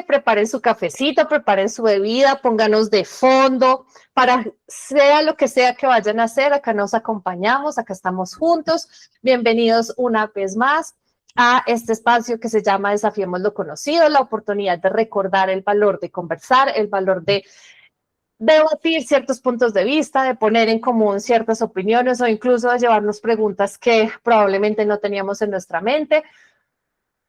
preparen su cafecito, preparen su bebida, pónganos de fondo, para sea lo que sea que vayan a hacer, acá nos acompañamos, acá estamos juntos. Bienvenidos una vez más a este espacio que se llama Desafiemos lo Conocido, la oportunidad de recordar el valor de conversar, el valor de debatir ciertos puntos de vista, de poner en común ciertas opiniones o incluso de llevarnos preguntas que probablemente no teníamos en nuestra mente.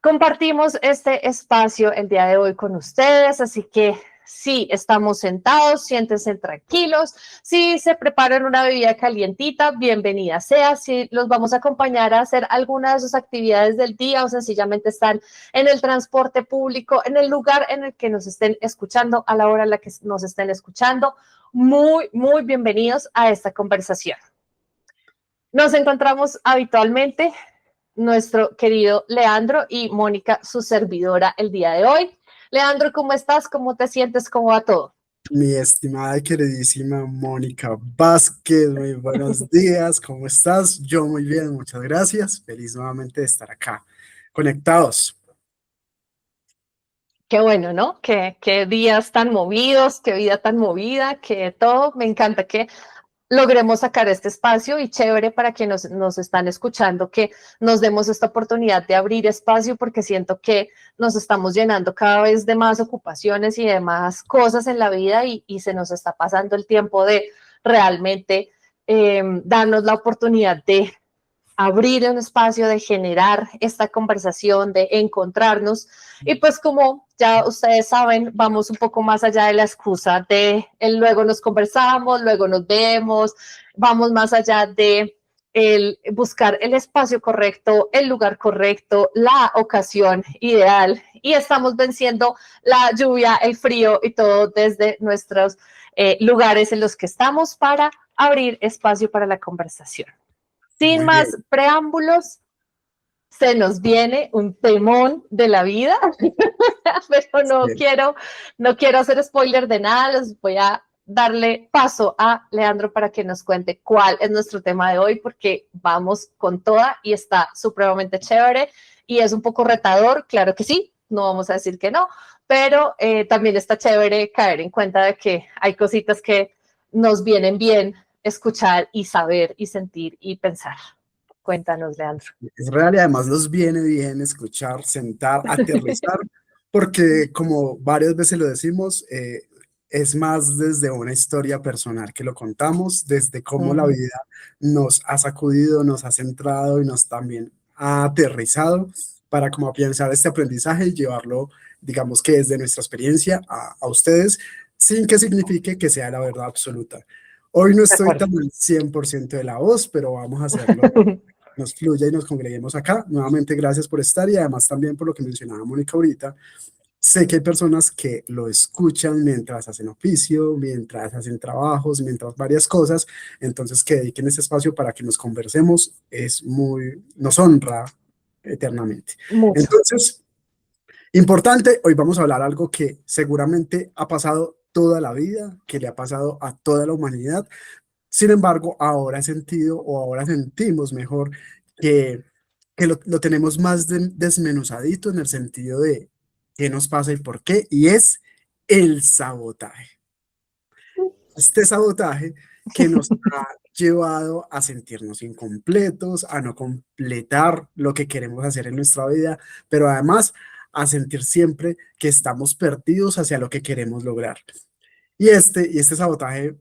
Compartimos este espacio el día de hoy con ustedes, así que si estamos sentados, siéntense tranquilos. Si se preparan una bebida calientita, bienvenida sea. Si los vamos a acompañar a hacer alguna de sus actividades del día o sencillamente están en el transporte público, en el lugar en el que nos estén escuchando, a la hora en la que nos estén escuchando, muy bienvenidos a esta conversación. Nos encontramos habitualmente nuestro querido Leandro y Mónica, su servidora, el día de hoy. Leandro, ¿cómo estás? ¿Cómo te sientes? ¿Cómo va todo? Mi estimada y queridísima Mónica Vázquez, muy buenos días, ¿cómo estás? Yo muy bien, muchas gracias. Feliz nuevamente de estar acá, conectados. Qué bueno, ¿no? Qué días tan movidos, qué vida tan movida, que todo. Me encanta que logremos sacar este espacio y chévere para quienes nos están escuchando, que nos demos esta oportunidad de abrir espacio porque siento que nos estamos llenando cada vez de más ocupaciones y de más cosas en la vida y se nos está pasando el tiempo de realmente darnos la oportunidad de abrir un espacio, de generar esta conversación, de encontrarnos. Y pues como ya ustedes saben, vamos un poco más allá de la excusa de luego nos conversamos, luego nos vemos, vamos más allá de el buscar el espacio correcto, el lugar correcto, la ocasión ideal y estamos venciendo la lluvia, el frío y todo desde nuestros lugares en los que estamos para abrir espacio para la conversación. Sin Muy más bien. preámbulos, se nos viene un temón de la vida, pero Sí. no quiero hacer spoiler de nada, les voy a darle paso a Leandro para que nos cuente cuál es nuestro tema de hoy, porque vamos con toda y está supremamente chévere y es un poco retador, claro que sí, no vamos a decir que no, pero también está chévere caer en cuenta de que hay cositas que nos vienen bien escuchar y saber y sentir y pensar. Cuéntanos, Leandro. Es real y además nos viene bien escuchar, sentar, aterrizar, porque como varias veces lo decimos, es más desde una historia personal que lo contamos, desde cómo la vida nos ha sacudido, nos ha centrado y nos también ha aterrizado para como pensar este aprendizaje y llevarlo, digamos que desde nuestra experiencia a ustedes, sin que signifique que sea la verdad absoluta. Hoy no De estoy acuerdo. tan al 100% de la voz, pero vamos a hacerlo nos fluya y nos congreguemos acá. Nuevamente, gracias por estar y además también por lo que mencionaba Mónica ahorita. Sé que hay personas que lo escuchan mientras hacen oficio, mientras hacen trabajos, mientras varias cosas. Entonces, que dediquen este espacio para que nos conversemos nos honra eternamente. Mucho. Entonces, importante, hoy vamos a hablar algo que seguramente ha pasado toda la vida, que le ha pasado a toda la humanidad. Sin embargo, ahora he sentido o ahora sentimos mejor que, que lo tenemos más desmenuzadito en el sentido de qué nos pasa y por qué, y es el sabotaje. Este sabotaje que nos ha llevado a sentirnos incompletos, a no completar lo que queremos hacer en nuestra vida, pero además a sentir siempre que estamos perdidos hacia lo que queremos lograr. Y este sabotaje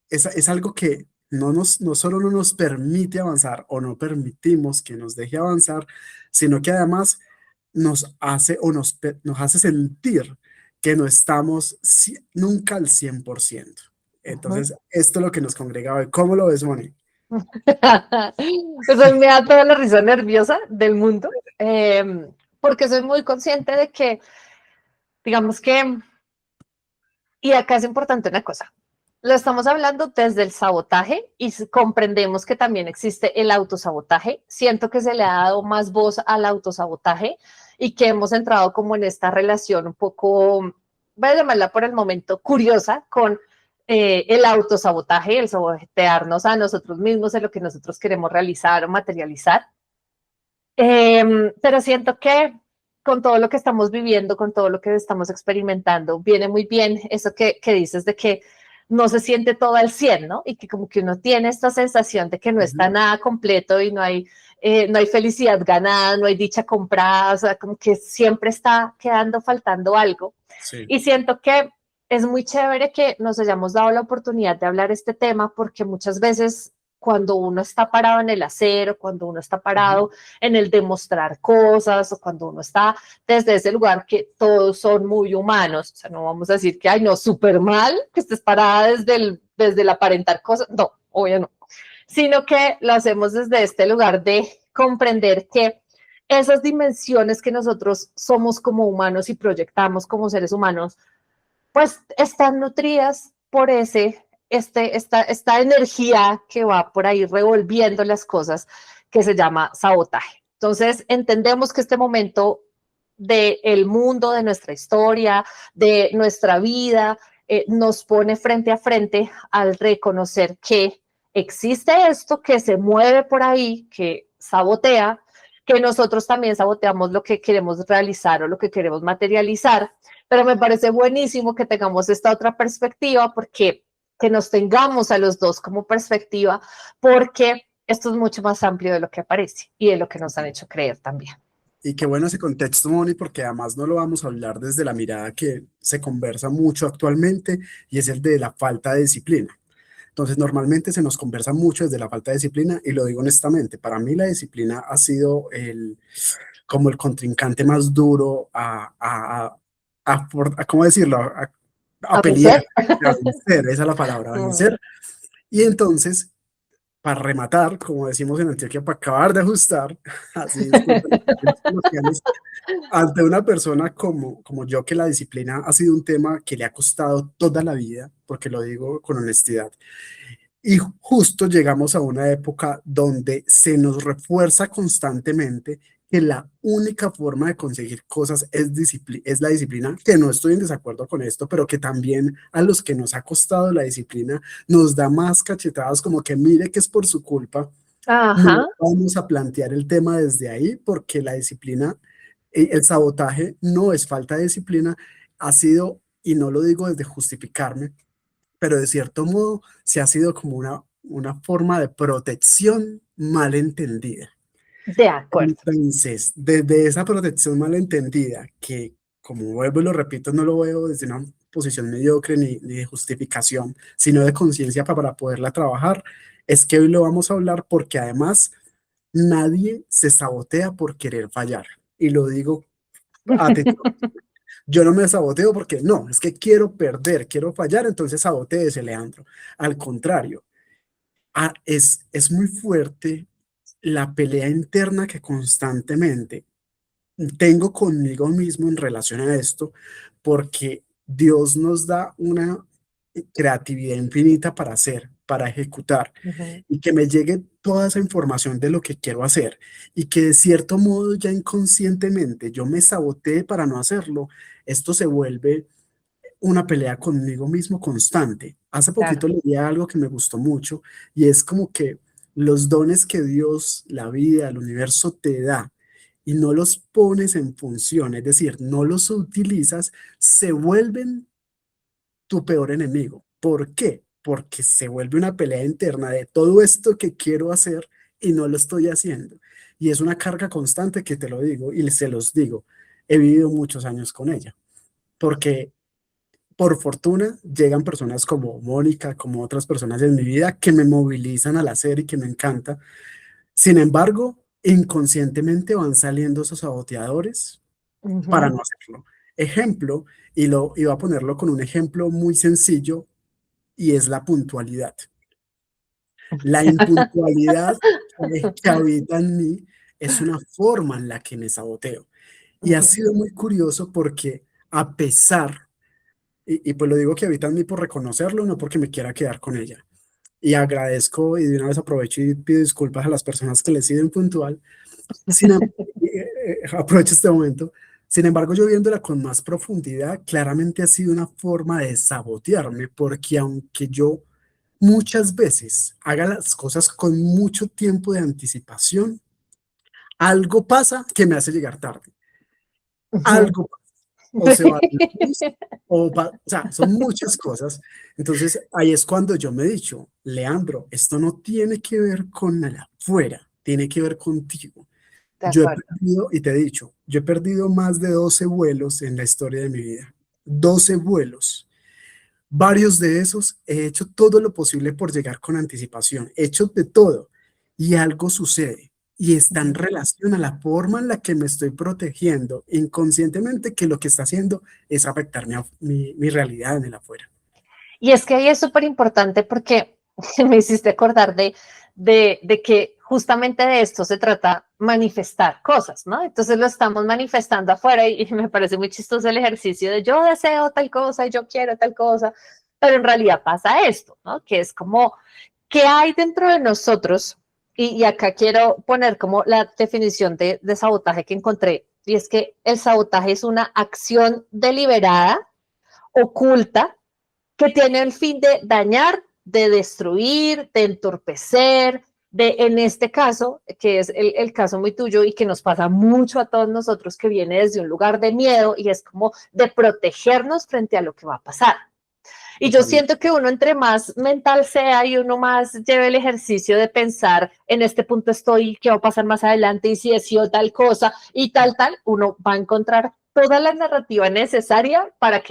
es algo que no solo no nos permite avanzar o no permitimos que nos deje avanzar, sino que además nos hace o nos hace sentir que no estamos nunca al 100%. Entonces, esto es lo que nos congrega hoy. ¿Cómo lo ves, Moni? Pues a mí me da toda la risa nerviosa del mundo, porque soy muy consciente de que, digamos que, y acá es importante una cosa, lo estamos hablando desde el sabotaje y comprendemos que también existe el autosabotaje. Siento que se le ha dado más voz al autosabotaje y que hemos entrado como en esta relación un poco, voy a llamarla por el momento, curiosa con el autosabotaje, el sabotearnos a nosotros mismos en lo que nosotros queremos realizar o materializar. Pero siento que con todo lo que estamos viviendo, con todo lo que estamos experimentando, viene muy bien eso que dices de que no se siente todo al 100, ¿no? Y que como que uno tiene esta sensación de que no está Ujú. nada completo y no hay felicidad ganada, no hay dicha comprada, o sea, como que siempre está quedando faltando algo. Sí. Y siento que es muy chévere que nos hayamos dado la oportunidad de hablar este tema porque muchas veces cuando uno está parado en el acero, cuando uno está Ujú. parado en el demostrar cosas o cuando uno está desde ese lugar que todos son muy humanos, o sea, no vamos a decir que, ay, no, súper mal que estés parada desde el aparentar cosas, no, obvio no, sino que lo hacemos desde este lugar de comprender que esas dimensiones que nosotros somos como humanos y proyectamos como seres humanos, pues están nutridas por esta energía que va por ahí revolviendo las cosas que se llama sabotaje. Entonces, entendemos que este momento del mundo, de nuestra historia, de nuestra vida, nos pone frente a frente al reconocer que existe esto que se mueve por ahí, que sabotea, que nosotros también saboteamos lo que queremos realizar o lo que queremos materializar, pero me parece buenísimo que tengamos esta otra perspectiva porque que nos tengamos a los dos como perspectiva, porque esto es mucho más amplio de lo que aparece y de lo que nos han hecho creer también. Y qué bueno ese contexto, Moni, porque además no lo vamos a hablar desde la mirada que se conversa mucho actualmente y es el de la falta de disciplina. Entonces, normalmente se nos conversa mucho desde la falta de disciplina y lo digo honestamente, para mí la disciplina ha sido como el contrincante más duro ¿cómo decirlo? A A pelear, vencer. a vencer, esa es la palabra, a vencer. Y entonces, para rematar, como decimos en Antioquia, para acabar de ajustar, así disculpen los términos coloquiales, ante una persona como yo, que la disciplina ha sido un tema que le ha costado toda la vida, porque lo digo con honestidad, y justo llegamos a una época donde se nos refuerza constantemente que la única forma de conseguir cosas es la disciplina, que no estoy en desacuerdo con esto, pero que también a los que nos ha costado la disciplina nos da más cachetadas como que mire que es por su culpa. No Ajá, vamos a plantear el tema desde ahí porque la disciplina, el sabotaje no es falta de disciplina, ha sido, y no lo digo desde justificarme, pero de cierto modo se ha sido como una forma de protección mal entendida. de acuerdo. Entonces, desde esa protección mal entendida, que como vuelvo y lo repito, no lo veo desde una posición mediocre ni de justificación, sino de conciencia para poderla trabajar, es que hoy lo vamos a hablar porque además nadie se sabotea por querer fallar. Y lo digo a título. Yo no me saboteo porque no, es que quiero perder, quiero fallar, entonces saboteese, Leandro. Al contrario, es muy fuerte la pelea interna que constantemente tengo conmigo mismo en relación a esto, porque Dios nos da una creatividad infinita para hacer, para ejecutar, Ujú. y que me llegue toda esa información de lo que quiero hacer, y que de cierto modo ya inconscientemente yo me sabotee para no hacerlo. Esto se vuelve una pelea conmigo mismo constante. Hace poquito Claro, leí algo que me gustó mucho y es como que los dones que Dios, la vida, el universo te da y no los pones en función, es decir, no los utilizas, se vuelven tu peor enemigo. ¿Por qué? Porque se vuelve una pelea interna de todo esto que quiero hacer y no lo estoy haciendo. Y es una carga constante, que te lo digo y se los digo. He vivido muchos años con ella, porque por fortuna llegan personas como Mónica, como otras personas en mi vida que me movilizan al hacer y que me encanta. Sin embargo, inconscientemente van saliendo esos saboteadores para ujú. no hacerlo. Ejemplo, y lo iba a ponerlo con un ejemplo muy sencillo, y es la puntualidad. La impuntualidad que habita en mí es una forma en la que me saboteo. Y ha Ujú. sido muy curioso porque a pesar, y pues lo digo que habita en mí por reconocerlo, no porque me quiera quedar con ella. Y agradezco y de una vez aprovecho y pido disculpas a las personas que les he sido impuntual. Sin, em- Aprovecho este momento. Sin embargo, yo viéndola con más profundidad, claramente ha sido una forma de sabotearme, porque aunque yo muchas veces haga las cosas con mucho tiempo de anticipación, algo pasa que me hace llegar tarde. Ujú. algo pasa, o se va la luz, o sea, son muchas cosas. Entonces, ahí es cuando yo me he dicho, Leandro, esto no tiene que ver con el afuera, tiene que ver contigo. De Yo he acuerdo. perdido, y te he dicho, yo he perdido más de 12 vuelos en la historia de mi vida. 12 vuelos. Varios de esos he hecho todo lo posible por llegar con anticipación, he hecho de todo y algo sucede y está en Ujú. relación a la forma en la que me estoy protegiendo inconscientemente, que lo que está haciendo es afectar mi realidad en el afuera. Y es que ahí es súper importante porque me hiciste acordar de que justamente de esto se trata manifestar cosas, ¿no? Entonces lo estamos manifestando afuera y me parece muy chistoso el ejercicio de yo deseo tal cosa y yo quiero tal cosa, pero en realidad pasa esto, ¿no? Que es como, ¿qué hay dentro de nosotros? Y acá quiero poner como la definición de sabotaje que encontré, y es que el sabotaje es una acción deliberada, oculta, que tiene el fin de dañar, de destruir, de entorpecer, de, en este caso, que es el caso muy tuyo y que nos pasa mucho a todos nosotros, que viene desde un lugar de miedo y es como de protegernos frente a lo que va a pasar. Y yo Totalmente. siento que uno entre más mental sea y uno más lleve el ejercicio de pensar en este punto estoy, qué va a pasar más adelante y si es yo tal cosa y tal, uno va a encontrar toda la narrativa necesaria para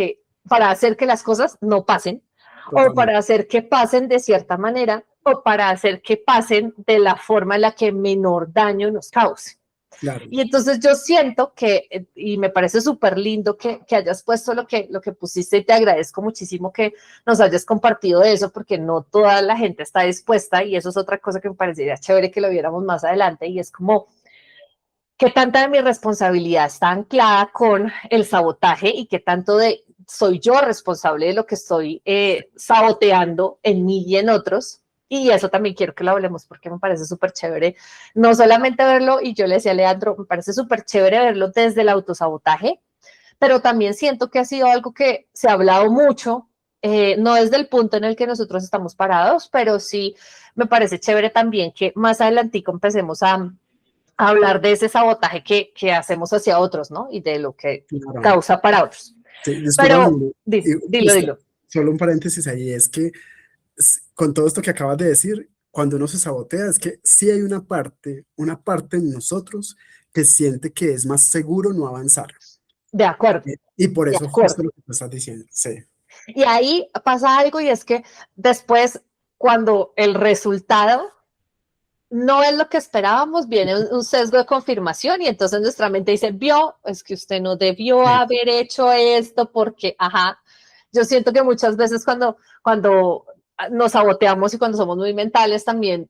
hacer que las cosas no pasen o Totalmente. para hacer que pasen de cierta manera o para hacer que pasen de la forma en la que menor daño nos cause. Claro. Y entonces yo siento que, y me parece súper lindo que hayas puesto lo que pusiste y te agradezco muchísimo que nos hayas compartido eso, porque no toda la gente está dispuesta y eso es otra cosa que me parecería chévere que lo viéramos más adelante y es como qué tanta de mi responsabilidad está anclada con el sabotaje y qué tanto de soy yo responsable de lo que estoy saboteando en mí y en otros. Y eso también quiero que lo hablemos porque me parece súper chévere. No solamente verlo, y yo le decía a Leandro, me parece súper chévere verlo desde el autosabotaje, pero también siento que ha sido algo que se ha hablado mucho, no desde el punto en el que nosotros estamos parados, pero sí me parece chévere también que más adelantico empecemos a hablar de ese sabotaje que hacemos hacia otros, ¿no? Y de lo que Claro. causa para otros. Sí, discúlpame, Pero dilo, justo, dilo. solo un paréntesis ahí, es que con todo esto que acabas de decir, cuando uno se sabotea, es que sí hay una parte en nosotros que siente que es más seguro no avanzar. De acuerdo, Y por de eso justo acuerdo. lo que tú estás diciendo. Sí, Y ahí pasa algo y es que después, cuando el resultado no es lo que esperábamos, viene un sesgo de confirmación y entonces nuestra mente dice, vio, es que usted no debió sí, haber hecho esto porque, ajá, yo siento que muchas veces cuando nos saboteamos y cuando somos muy mentales también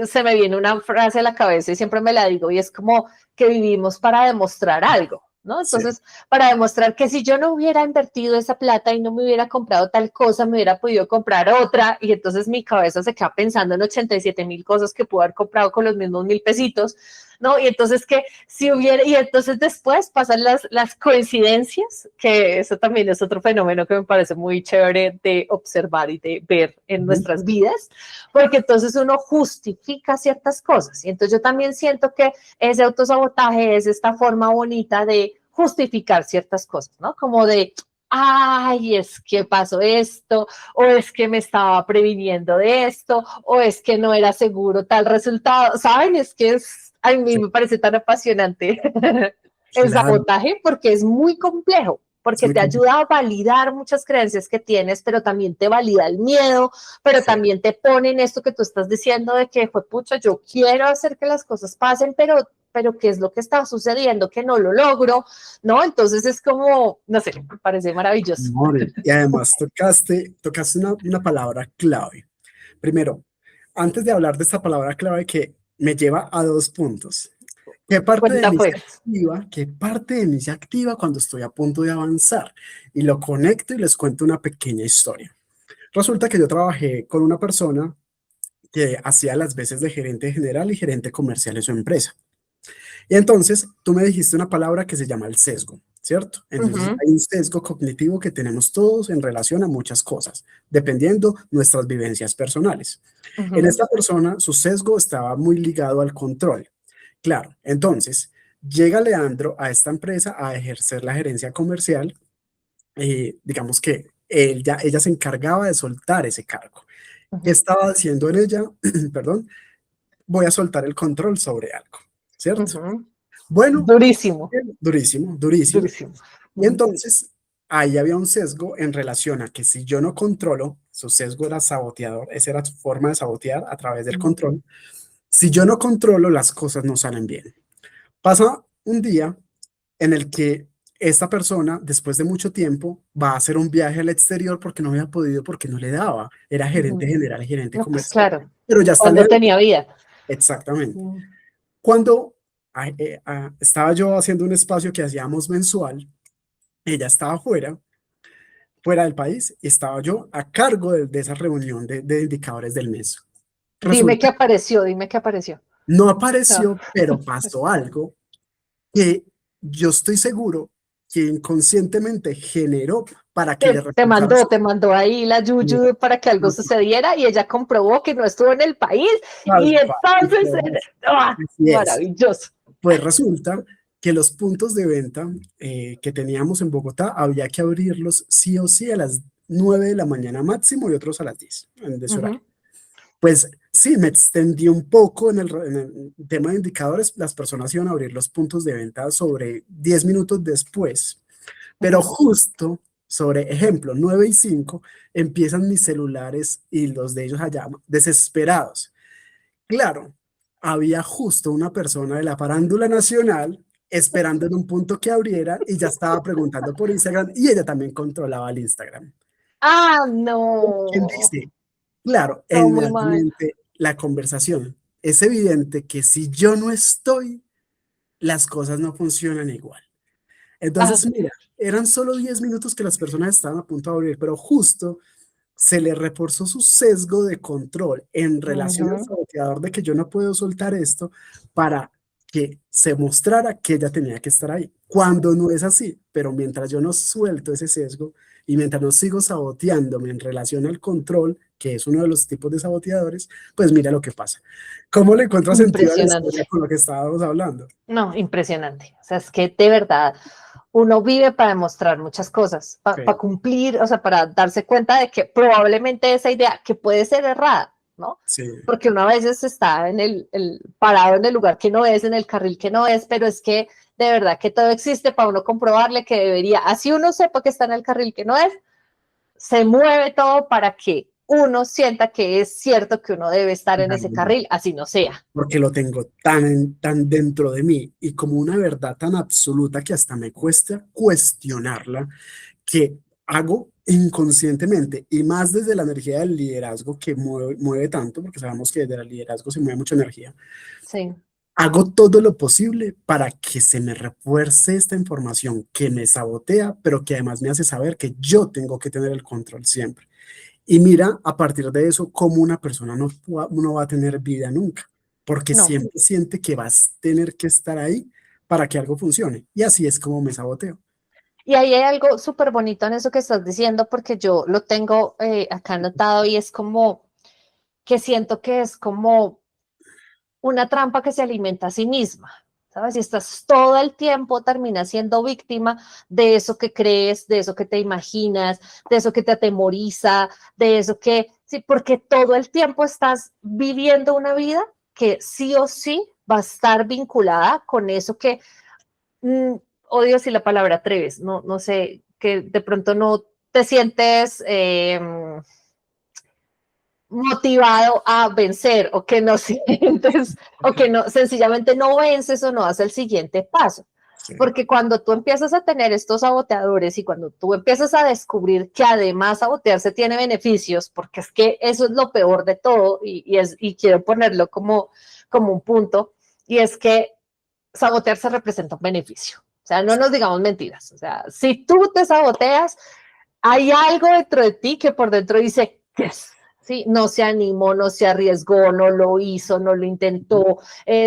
se me viene una frase a la cabeza y siempre me la digo y es como que vivimos para demostrar algo, ¿no? sí, Entonces, para demostrar que si yo no hubiera invertido esa plata y no me hubiera comprado tal cosa, me hubiera podido comprar otra y entonces mi cabeza se queda pensando en 87,000 cosas que puedo haber comprado con los mismos 1,000 pesitos, ¿no? Y entonces que si hubiera, y entonces después pasan las coincidencias, que eso también es otro fenómeno que me parece muy chévere de observar y de ver en ujú, nuestras vidas, porque entonces uno justifica ciertas cosas. Y entonces yo también siento que ese autosabotaje es esta forma bonita de justificar ciertas cosas, ¿no? Como de, ay, es que pasó esto, o es que me estaba previniendo de esto, o es que no era seguro tal resultado, ¿saben? Es que a mí sí, me parece tan apasionante el claro, sabotaje porque es muy complejo, es porque muy te complicado. ayuda a validar muchas creencias que tienes, pero también te valida el miedo, pero Sí, también te pone en esto que tú estás diciendo de que, fue pucha, yo quiero hacer que las cosas pasen, pero ¿qué es lo que está sucediendo? Que no lo logro, ¿no? Entonces es como, no sé, me parece maravilloso. amor, y además tocaste una palabra clave. Primero, antes de hablar de esta palabra clave que me lleva a dos puntos. ¿Qué parte de Cuenta mí se pues. activa? ¿Qué parte de mí se activa cuando estoy a punto de avanzar? Y lo conecto y les cuento una pequeña historia. Resulta que yo trabajé con una persona que hacía las veces de gerente general y gerente comercial en su empresa. Y entonces tú me dijiste una palabra que se llama el sesgo, ¿cierto? Uh Entonces -huh, hay un sesgo cognitivo que tenemos todos en relación a muchas cosas, dependiendo nuestras vivencias personales. uh En -huh. esta persona, su sesgo estaba muy ligado al control. Claro, entonces, Llega Leandro a esta empresa a ejercer la gerencia comercial. Digamos que ella se encargaba de soltar ese cargo. ¿Qué Ujú, estaba haciendo en ella? Perdón, voy a soltar el control sobre algo, ¿cierto? ujú. Bueno, Durísimo, durísimo, durísimo. durísimo. Y Ujú, entonces ahí había un sesgo en relación a que si yo no controlo, su sesgo era saboteador, esa era su forma de sabotear a través del ujú. control. Si yo no controlo, las cosas no salen bien. Pasa un día en el que esta persona, después de mucho tiempo, va a hacer un viaje al exterior porque no había podido, porque no le daba. Era gerente Ujú. general, gerente No, pues comercial, claro, pero ya está cuando lejos. tenía vida. Exactamente. Mm. Cuando estaba yo haciendo un espacio que hacíamos mensual, ella estaba fuera del país, y estaba yo a cargo de esa reunión de indicadores del mes. Dime Resulta qué que apareció, dime qué apareció. no No. apareció, pero pasó algo que yo estoy seguro que inconscientemente generó para que le reportara. Te mandó ahí la yuyu para que algo sucediera y ella comprobó que no estuvo en el país Tal y cual, y entonces, fue así. ¡ah! Así es. Maravilloso. Pues resulta que los puntos de venta que teníamos en Bogotá había que abrirlos sí o sí a las 9 de la mañana máximo y otros a las 10 de ese horario. Ujú, Pues sí, me extendí un poco en el tema de indicadores. Las personas iban a abrir los puntos de venta sobre 10 minutos después, pero ujú. justo sobre, ejemplo, 9:05, empiezan mis celulares y los de ellos allá desesperados. Claro, había justo una persona de la farándula nacional esperando en un punto que abriera y ya estaba preguntando por Instagram, y ella también controlaba el Instagram. Ah, ¿Quién no, dice? Claro, todo muy mal. inmediatamente la conversación. Es evidente que si yo no estoy, las cosas no funcionan igual. Ah, Entonces, mira, eran solo 10 minutos que las personas estaban a punto de abrir, pero justo se le reforzó su sesgo de control en relación al ujú. saboteador de que yo no puedo soltar esto, para que se mostrara que ella tenía que estar ahí, cuando no es así. Pero mientras yo no suelto ese sesgo y mientras no sigo saboteándome en relación al control, que es uno de los tipos de saboteadores, pues mira lo que pasa. ¿Cómo le encuentro sentido a la historia Impresionante. con lo que estábamos hablando? No, impresionante. O sea, es que de verdad uno vive para demostrar muchas cosas, para Sí, cumplir, o sea, para darse cuenta de que probablemente esa idea, que puede ser errada, ¿no? sí, Porque uno a veces está en parado en el lugar que no es, en el carril que no es, pero es que de verdad que todo existe para uno comprobarle que debería, así uno sepa que está en el carril que no es, se mueve todo para que uno sienta que es cierto que uno debe estar en ese totalmente. carril, así no sea. Porque lo tengo tan dentro de mí y como una verdad tan absoluta que hasta me cuesta cuestionarla, que hago inconscientemente, y más desde la energía del liderazgo que mueve tanto, porque sabemos que desde el liderazgo se mueve mucha energía. Sí. Hago todo lo posible para que se me refuerce esta información que me sabotea, pero que además me hace saber que yo tengo que tener el control siempre. Y mira, a partir de eso, cómo una persona no va a tener vida nunca, porque No. siempre siente que vas a tener que estar ahí para que algo funcione. Y así es como me saboteo. Y ahí hay algo súper bonito en eso que estás diciendo, porque yo lo tengo acá anotado y es como que siento que es como una trampa que se alimenta a sí misma. ¿Sabes? Y estás todo el tiempo, terminas siendo víctima de eso que crees, de eso que te imaginas, de eso que te atemoriza, de eso que, sí, porque todo el tiempo estás viviendo una vida que sí o sí va a estar vinculada con eso que mm, odio si la palabra atreves, no, no sé, que de pronto no te sientes motivado a vencer o que no sientes o que no, sencillamente no vences o no das el siguiente paso. Sí, Porque cuando tú empiezas a tener estos saboteadores y cuando tú empiezas a descubrir que además sabotearse tiene beneficios, porque es que eso es lo peor de todo y quiero ponerlo como un punto, y es que sabotearse representa un beneficio. O sea, no nos digamos mentiras. O sea, si tú te saboteas, hay algo dentro de ti que por dentro dice, yes. Sí, no se animó, no se arriesgó, no lo hizo, no lo intentó,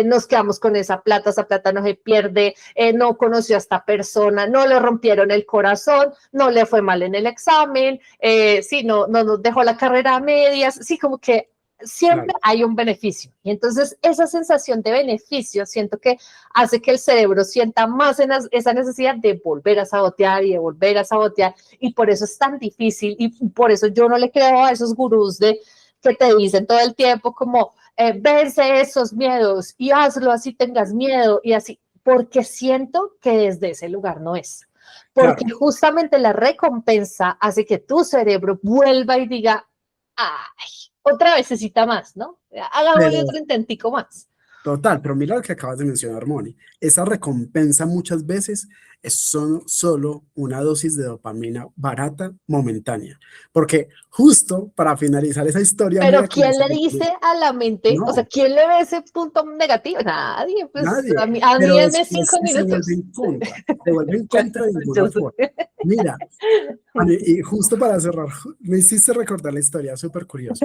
nos quedamos con esa plata no se pierde, no conoció a esta persona, no le rompieron el corazón, no le fue mal en el examen, sí, no nos dejó la carrera a medias, sí, como que siempre claro, hay un beneficio. Y entonces esa sensación de beneficio siento que hace que el cerebro sienta más en esa necesidad de volver a sabotear y de volver a sabotear. Y por eso es tan difícil y por eso yo no le creo a esos gurús de que te dicen todo el tiempo como vence esos miedos y hazlo así tengas miedo y así, porque siento que desde ese lugar no es. Porque claro. justamente la recompensa hace que tu cerebro vuelva y diga, ay, otra vez necesita más, ¿no? Hagámosle Pero otro intentico más. total, pero mira lo que acabas de mencionar, Moni. Esa recompensa muchas veces es solo una dosis de dopamina barata, momentánea. Porque justo para finalizar esa historia, Pero mira que ¿quién le dice a la mente, o sea, no, quién le ve ese punto negativo? Nadie, pues nadie, a mí pero denme después 5 minutos. se vuelve en contra de Yo alguna sé. forma. Mira, y justo para cerrar, me hiciste recordar la historia, súper curioso.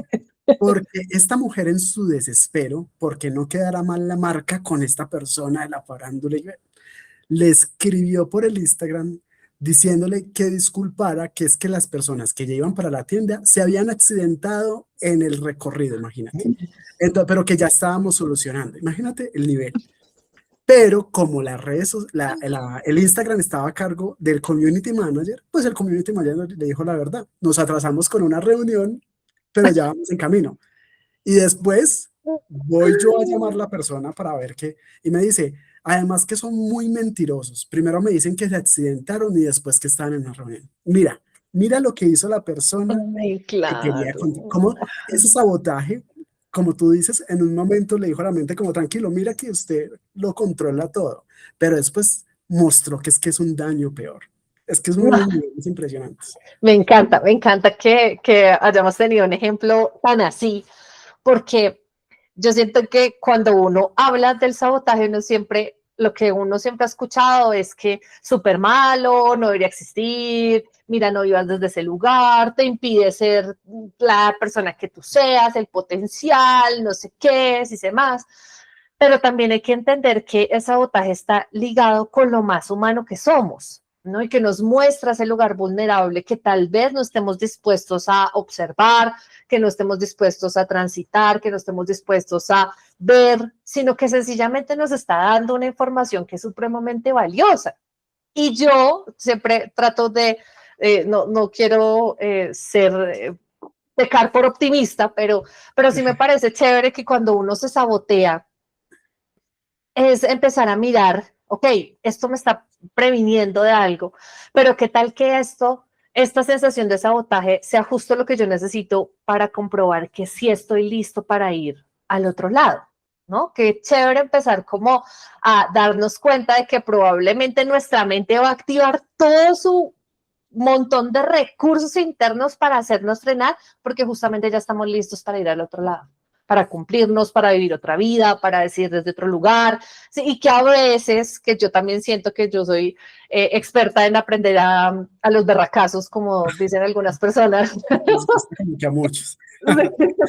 Porque esta mujer en su desespero, porque no quedara mal la marca con esta persona de la farándula, le escribió por el Instagram diciéndole que disculpara, que es que las personas que ya iban para la tienda se habían accidentado en el recorrido, imagínate. Entonces, pero que ya estábamos solucionando, imagínate el nivel. Pero como las redes, el Instagram estaba a cargo del community manager, pues el community manager le dijo la verdad. Nos atrasamos con una reunión, pero ya vamos en camino. Y después voy yo a llamar a la persona para ver qué. Y me dice, además que son muy mentirosos. Primero me dicen que se accidentaron y después que estaban en una reunión. Mira, mira lo que hizo la persona Ay, que quería claro. contar. Cómo ese sabotaje, como tú dices, en un momento le dijo a la mente como tranquilo, mira que usted lo controla todo. Pero después mostró que es un daño peor. Es que es unos niveles impresionantes. Me encanta que hayamos tenido un ejemplo tan así, porque yo siento que cuando uno habla del sabotaje, uno siempre, lo que uno siempre ha escuchado es que súper malo, no debería existir, mira, no vivas desde ese lugar, te impide ser la persona que tú seas, el potencial, no sé qué, si sé más. Pero también hay que entender que el sabotaje está ligado con lo más humano que somos, ¿no? Y que nos muestra ese lugar vulnerable que tal vez no estemos dispuestos a observar, que no estemos dispuestos a transitar, que no estemos dispuestos a ver, sino que sencillamente nos está dando una información que es supremamente valiosa. Y yo siempre trato de, no quiero ser, pecar por optimista, pero sí me parece chévere que cuando uno se sabotea, es empezar a mirar, ok, esto me está previniendo de algo, pero qué tal que esta sensación de sabotaje sea justo lo que yo necesito para comprobar que sí estoy listo para ir al otro lado, ¿no? Qué chévere empezar como a darnos cuenta de que probablemente nuestra mente va a activar todo su montón de recursos internos para hacernos frenar, porque justamente ya estamos listos para ir al otro lado, para cumplirnos, para vivir otra vida, para decir desde otro lugar, sí, y que a veces, que yo también siento que yo soy experta en aprender a los berracazos, como dicen algunas personas. Les gusta como que a muchos.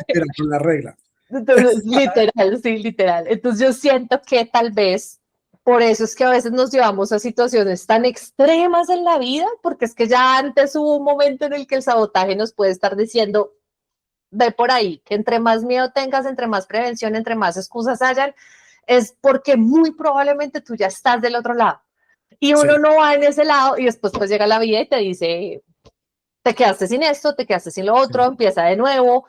Era con la regla. Entonces, literal, sí, literal. Entonces yo siento que tal vez por eso es que a veces nos llevamos a situaciones tan extremas en la vida, porque es que ya antes hubo un momento en el que el sabotaje nos puede estar diciendo, ve por ahí, que entre más miedo tengas, entre más prevención, entre más excusas hayan, es porque muy probablemente tú ya estás del otro lado. Y uno Sí, no va en ese lado y después pues llega la vida y te dice, te quedaste sin esto, te quedaste sin lo otro, sí, empieza de nuevo,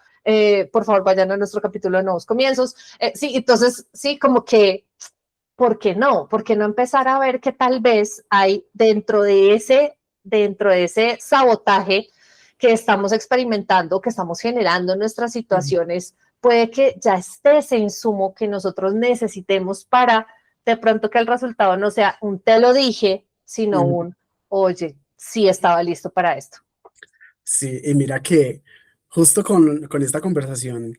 por favor vayan a nuestro capítulo de nuevos comienzos. Sí, entonces, sí, como que, ¿por qué no? ¿Por qué no empezar a ver que tal vez hay dentro de ese sabotaje que estamos experimentando, que estamos generando en nuestras situaciones, puede que ya esté ese insumo que nosotros necesitemos para de pronto que el resultado no sea un te lo dije, sino ujú. un, oye, sí estaba listo para esto. Sí, y mira que justo con esta conversación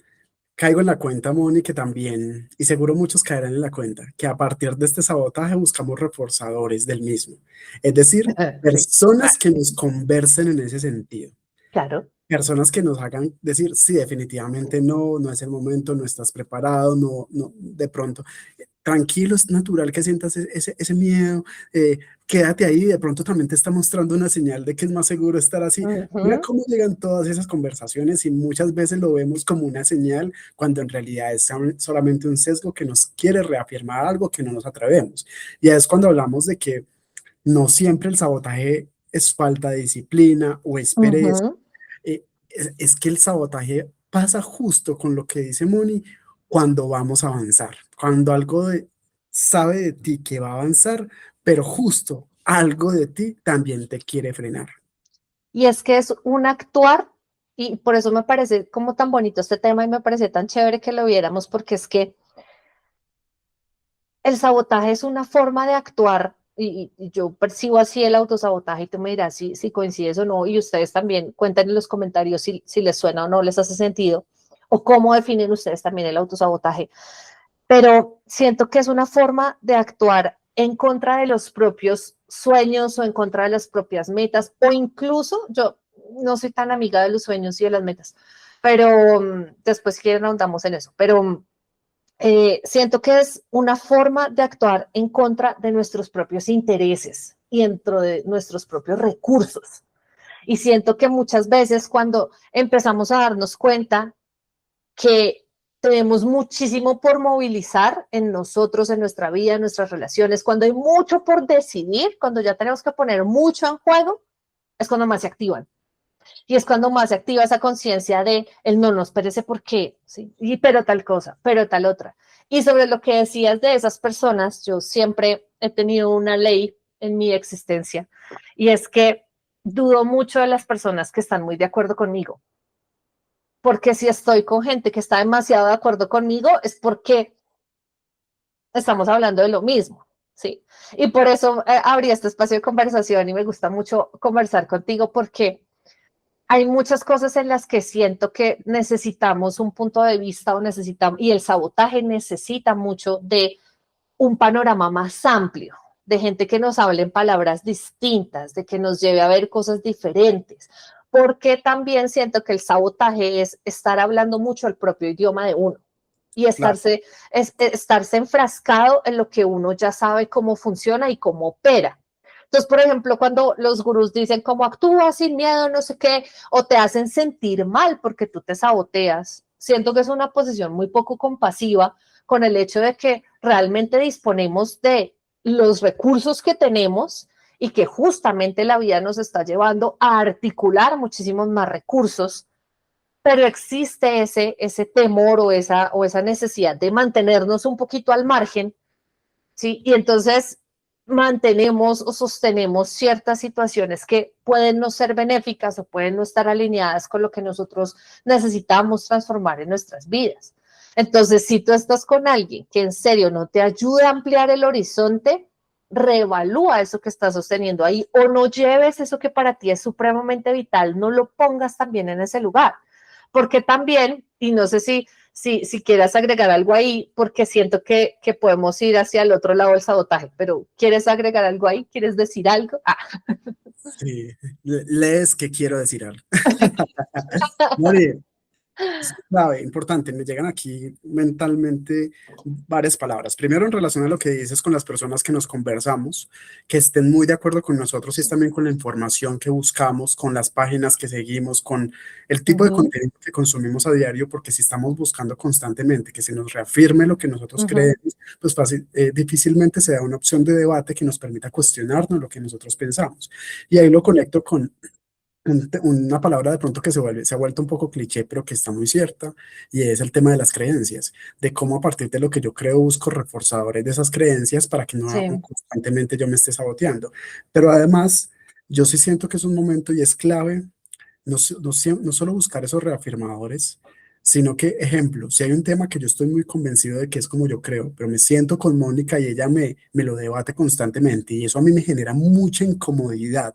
caigo en la cuenta, Moni, que también, y seguro muchos caerán en la cuenta, que a partir de este sabotaje buscamos reforzadores del mismo. Es decir, Sí, personas que nos conversen en ese sentido. claro. personas que nos hagan decir, sí, definitivamente no, no es el momento, no estás preparado, no, no, de pronto, tranquilo, es natural que sientas ese miedo, quédate ahí, de pronto también te está mostrando una señal de que es más seguro estar así. Mira Ujú, cómo llegan todas esas conversaciones y muchas veces lo vemos como una señal cuando en realidad es solamente un sesgo que nos quiere reafirmar algo que no nos atrevemos. Y es cuando hablamos de que no siempre el sabotaje es falta de disciplina o es pereza. ujú. Es que el sabotaje pasa justo con lo que dice Moni cuando vamos a avanzar, cuando sabe de ti que va a avanzar, pero justo algo de ti también te quiere frenar. Y es que es un actuar, y por eso me parece como tan bonito este tema y me parece tan chévere que lo viéramos, porque es que el sabotaje es una forma de actuar y yo percibo así el autosabotaje y tú me dirás si coincides o no y ustedes también cuenten en los comentarios si les suena o no, les hace sentido o cómo definen ustedes también el autosabotaje. Pero siento que es una forma de actuar en contra de los propios sueños o en contra de las propias metas o incluso yo no soy tan amiga de los sueños y de las metas, pero después si quieren ahondamos en eso, pero siento que es una forma de actuar en contra de nuestros propios intereses y dentro de nuestros propios recursos. Y siento que muchas veces cuando empezamos a darnos cuenta que tenemos muchísimo por movilizar en nosotros, en nuestra vida, en nuestras relaciones, cuando hay mucho por decidir, cuando ya tenemos que poner mucho en juego, es cuando más se activan. Y es cuando más se activa esa conciencia de el no, no, espérese por qué, ¿sí? Y pero tal cosa, pero tal otra. Y sobre lo que decías de esas personas, yo siempre he tenido una ley en mi existencia y es que dudo mucho de las personas que están muy de acuerdo conmigo, porque si estoy con gente que está demasiado de acuerdo conmigo es porque estamos hablando de lo mismo, ¿sí? Y por eso abrí este espacio de conversación y me gusta mucho conversar contigo porque hay muchas cosas en las que siento que necesitamos un punto de vista o necesitamos, y el sabotaje necesita mucho de un panorama más amplio, de gente que nos hable en palabras distintas, de que nos lleve a ver cosas diferentes, porque también siento que el sabotaje es estar hablando mucho el propio idioma de uno y Claro, estarse enfrascado en lo que uno ya sabe cómo funciona y cómo opera. Entonces, por ejemplo, cuando los gurús dicen cómo actúa sin miedo, no sé qué, o te hacen sentir mal porque tú te saboteas, siento que es una posición muy poco compasiva con el hecho de que realmente disponemos de los recursos que tenemos y que justamente la vida nos está llevando a articular muchísimos más recursos, pero existe ese temor o esa necesidad de mantenernos un poquito al margen, ¿sí? Y entonces mantenemos o sostenemos ciertas situaciones que pueden no ser benéficas o pueden no estar alineadas con lo que nosotros necesitamos transformar en nuestras vidas. Entonces, si tú estás con alguien que en serio no te ayuda a ampliar el horizonte, reevalúa eso que estás sosteniendo ahí o no lleves eso que para ti es supremamente vital, no lo pongas también en ese lugar. Porque también, y no sé si quieras agregar algo ahí, porque siento que podemos ir hacia el otro lado del sabotaje, pero ¿quieres agregar algo ahí? ¿Quieres decir algo? Ah. sí, lees que quiero decir algo. Mori, es clave, importante, me llegan aquí mentalmente varias palabras. Primero, en relación a lo que dices con las personas que nos conversamos, que estén muy de acuerdo con nosotros y es también con la información que buscamos, con las páginas que seguimos, con el Uh tipo de -huh, contenido que consumimos a diario, porque si estamos buscando constantemente que se nos reafirme lo que nosotros uh -huh. creemos, pues difícilmente se da una opción de debate que nos permita cuestionarnos lo que nosotros pensamos. Y ahí lo conecto con una palabra de pronto que se ha vuelto un poco cliché, pero que está muy cierta, y es el tema de las creencias, de cómo a partir de lo que yo creo busco reforzadores de esas creencias para que no Sí. constantemente yo me esté saboteando. Pero además, yo sí siento que es un momento y es clave no solo buscar esos reafirmadores, sino que, ejemplo, si hay un tema que yo estoy muy convencido de que es como yo creo, pero me siento con Mónica y ella me lo debate constantemente y eso a mí me genera mucha incomodidad,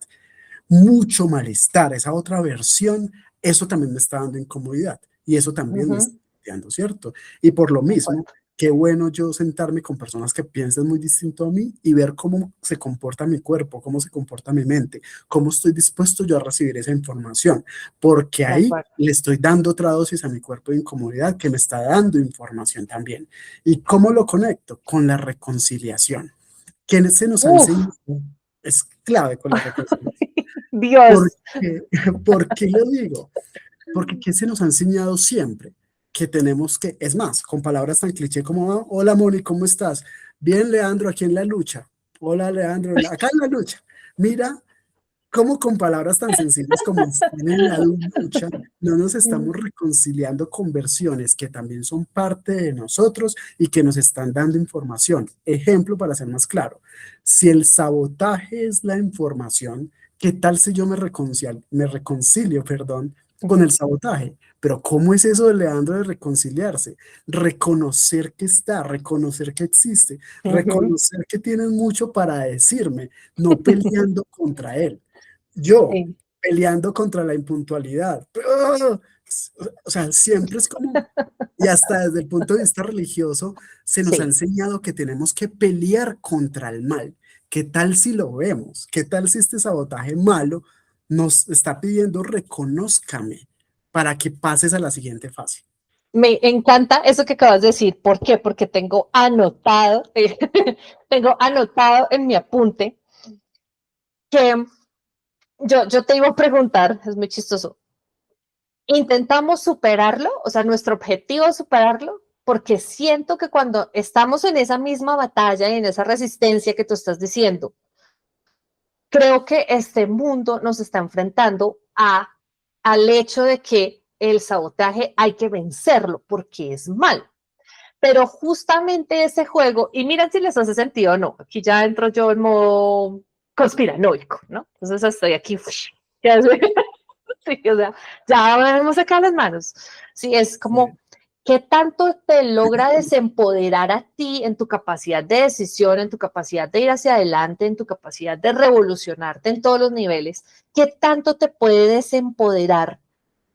mucho malestar, esa otra versión, eso también me está dando incomodidad y eso Uh también me -huh, está planteando, ¿cierto? Y por lo de mismo, acuerdo. qué bueno yo sentarme con personas que piensen muy distinto a mí y ver cómo se comporta mi cuerpo, cómo se comporta mi mente, cómo estoy dispuesto yo a recibir esa información, porque de ahí acuerdo. le estoy dando otra dosis a mi cuerpo de incomodidad que me está dando información también. ¿Y cómo lo conecto? Con la reconciliación. ¿Quién se nos ha Uf, enseñado? Es clave con la reconciliación. ¿Por Dios. qué? ¿Por qué lo digo? Porque ¿qué se nos ha enseñado siempre? Que tenemos que, es más, con palabras tan cliché como, hola Moni, ¿cómo estás? Bien, Leandro, aquí en la lucha. Hola, Leandro, acá en la lucha. Mira cómo con palabras tan sencillas como están en la lucha, no nos estamos reconciliando con versiones que también son parte de nosotros y que nos están dando información. Ejemplo, para ser más claro, si el sabotaje es la información, ¿qué tal si yo me reconcilio, perdón, con el sabotaje? Pero ¿cómo es eso de Leandro de reconciliarse? Reconocer que está, reconocer que existe, Ujú, reconocer que tienes mucho para decirme, no peleando contra él. Yo sí, peleando contra la impuntualidad. ¡Ah! O sea, siempre es como, y hasta desde el punto de vista religioso, se nos ha sí. enseñado que tenemos que pelear contra el mal. ¿Qué tal si lo vemos? ¿Qué tal si este sabotaje malo nos está pidiendo reconózcame para que pases a la siguiente fase? Me encanta eso que acabas de decir. ¿Por qué? Porque tengo anotado, tengo anotado en mi apunte que yo te iba a preguntar, es muy chistoso, intentamos superarlo, o sea, nuestro objetivo es superarlo, porque siento que cuando estamos en esa misma batalla y en esa resistencia que tú estás diciendo, creo que este mundo nos está enfrentando al hecho de que el sabotaje hay que vencerlo porque es malo. Pero justamente ese juego, y miren si les hace sentido o no, aquí ya entro yo en modo conspiranoico, ¿no? Entonces estoy aquí, ya, sí, o sea, ya vamos a sacar las manos. Sí, es Sí, como, ¿qué tanto te logra desempoderar a ti en tu capacidad de decisión, en tu capacidad de ir hacia adelante, en tu capacidad de revolucionarte en todos los niveles? ¿Qué tanto te puede desempoderar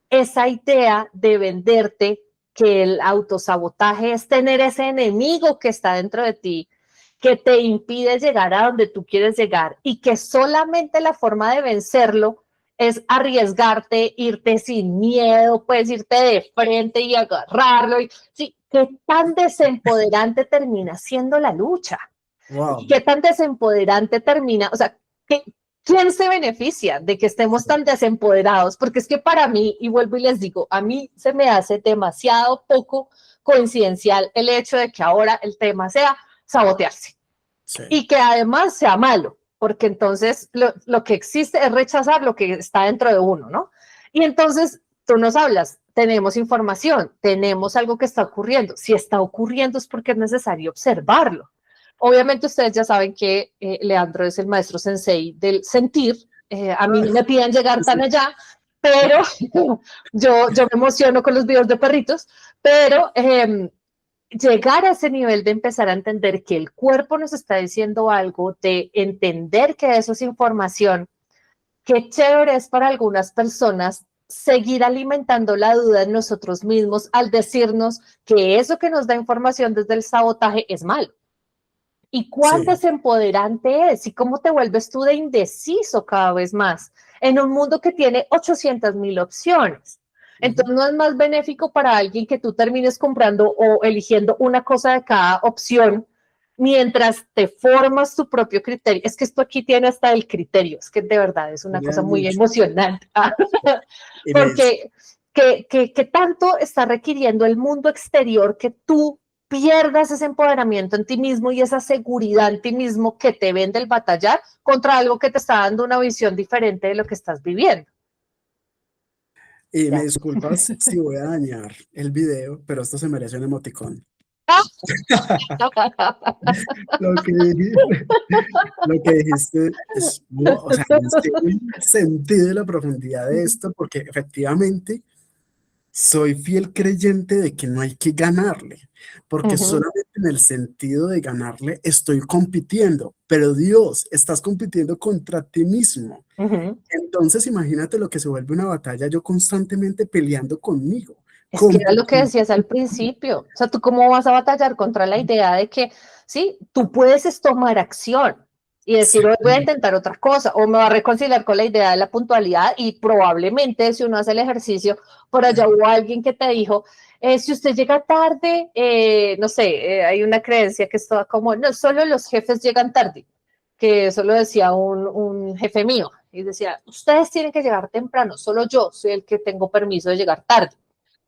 esa idea de venderte que el autosabotaje es tener ese enemigo que está dentro de ti, que te impide llegar a donde tú quieres llegar y que solamente la forma de vencerlo es arriesgarte, irte sin miedo, puedes irte de frente y agarrarlo. Sí, qué tan desempoderante termina siendo la lucha. ¿Y wow. qué tan desempoderante termina? O sea, ¿qué, ¿quién se beneficia de que estemos Sí, tan desempoderados? Porque es que para mí, y vuelvo y les digo, a mí se me hace demasiado poco coincidencial el hecho de que ahora el tema sea sabotearse sí, y que además sea malo, porque entonces lo que existe es rechazar lo que está dentro de uno, ¿no? Y entonces tú nos hablas, tenemos información, tenemos algo que está ocurriendo. Si está ocurriendo es porque es necesario observarlo. Obviamente ustedes ya saben que Leandro es el maestro sensei del sentir. A mí no me piden llegar tan sí, allá, pero yo me emociono con los videos de perritos, pero llegar a ese nivel de empezar a entender que el cuerpo nos está diciendo algo, de entender que eso es información, qué chévere es para algunas personas seguir alimentando la duda en nosotros mismos al decirnos que eso que nos da información desde el sabotaje es malo. ¿Y cuán sí. desempoderante es? ¿Y cómo te vuelves tú de indeciso cada vez más en un mundo que tiene 800,000 opciones? Ujú. Entonces no es más benéfico para alguien que tú termines comprando o eligiendo una cosa de cada opción mientras te formas tu propio criterio. Es que esto aquí tiene hasta el criterio, es que de verdad es una Tiene cosa muy mucho. emocionante, Y me dice, porque que tanto está requiriendo el mundo exterior que tú pierdas ese empoderamiento en ti mismo y esa seguridad en ti mismo que te vende el batallar contra algo que te está dando una visión diferente de lo que estás viviendo. y me Ya. disculpas si voy a dañar el video, pero esto se merece un emoticón. Lo que dijiste, lo que dijiste es, o sea, no sé el sentido y la profundidad de esto, porque efectivamente soy fiel creyente de que no hay que ganarle, porque Ujú, solamente en el sentido de ganarle estoy compitiendo, pero Dios, estás compitiendo contra ti mismo. ujú. Entonces imagínate lo que se vuelve una batalla, yo constantemente peleando conmigo, Es que era lo que decías al principio. O sea, ¿tú cómo vas a batallar contra la idea de que, sí, tú puedes tomar acción y decir, hoy voy a intentar otra cosa, o me va a reconciliar con la idea de la puntualidad? Y probablemente si uno hace el ejercicio, por allá hubo alguien que te dijo, si usted llega tarde, no sé, hay una creencia que está como, no, solo los jefes llegan tarde, que eso lo decía un jefe mío, y decía, ustedes tienen que llegar temprano, solo yo soy el que tengo permiso de llegar tarde.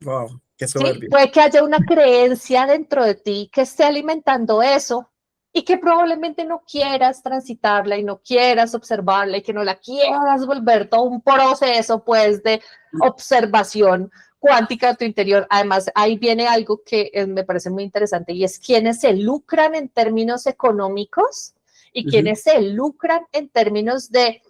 Wow, qué Sí, soberbia. puede que haya una creencia dentro de ti que esté alimentando eso y que probablemente no quieras transitarla y no quieras observarla y que no la quieras volver todo un proceso pues de observación cuántica de tu interior. Además, ahí viene algo que me parece muy interesante y es quienes se lucran en términos económicos y quienes se lucran en términos de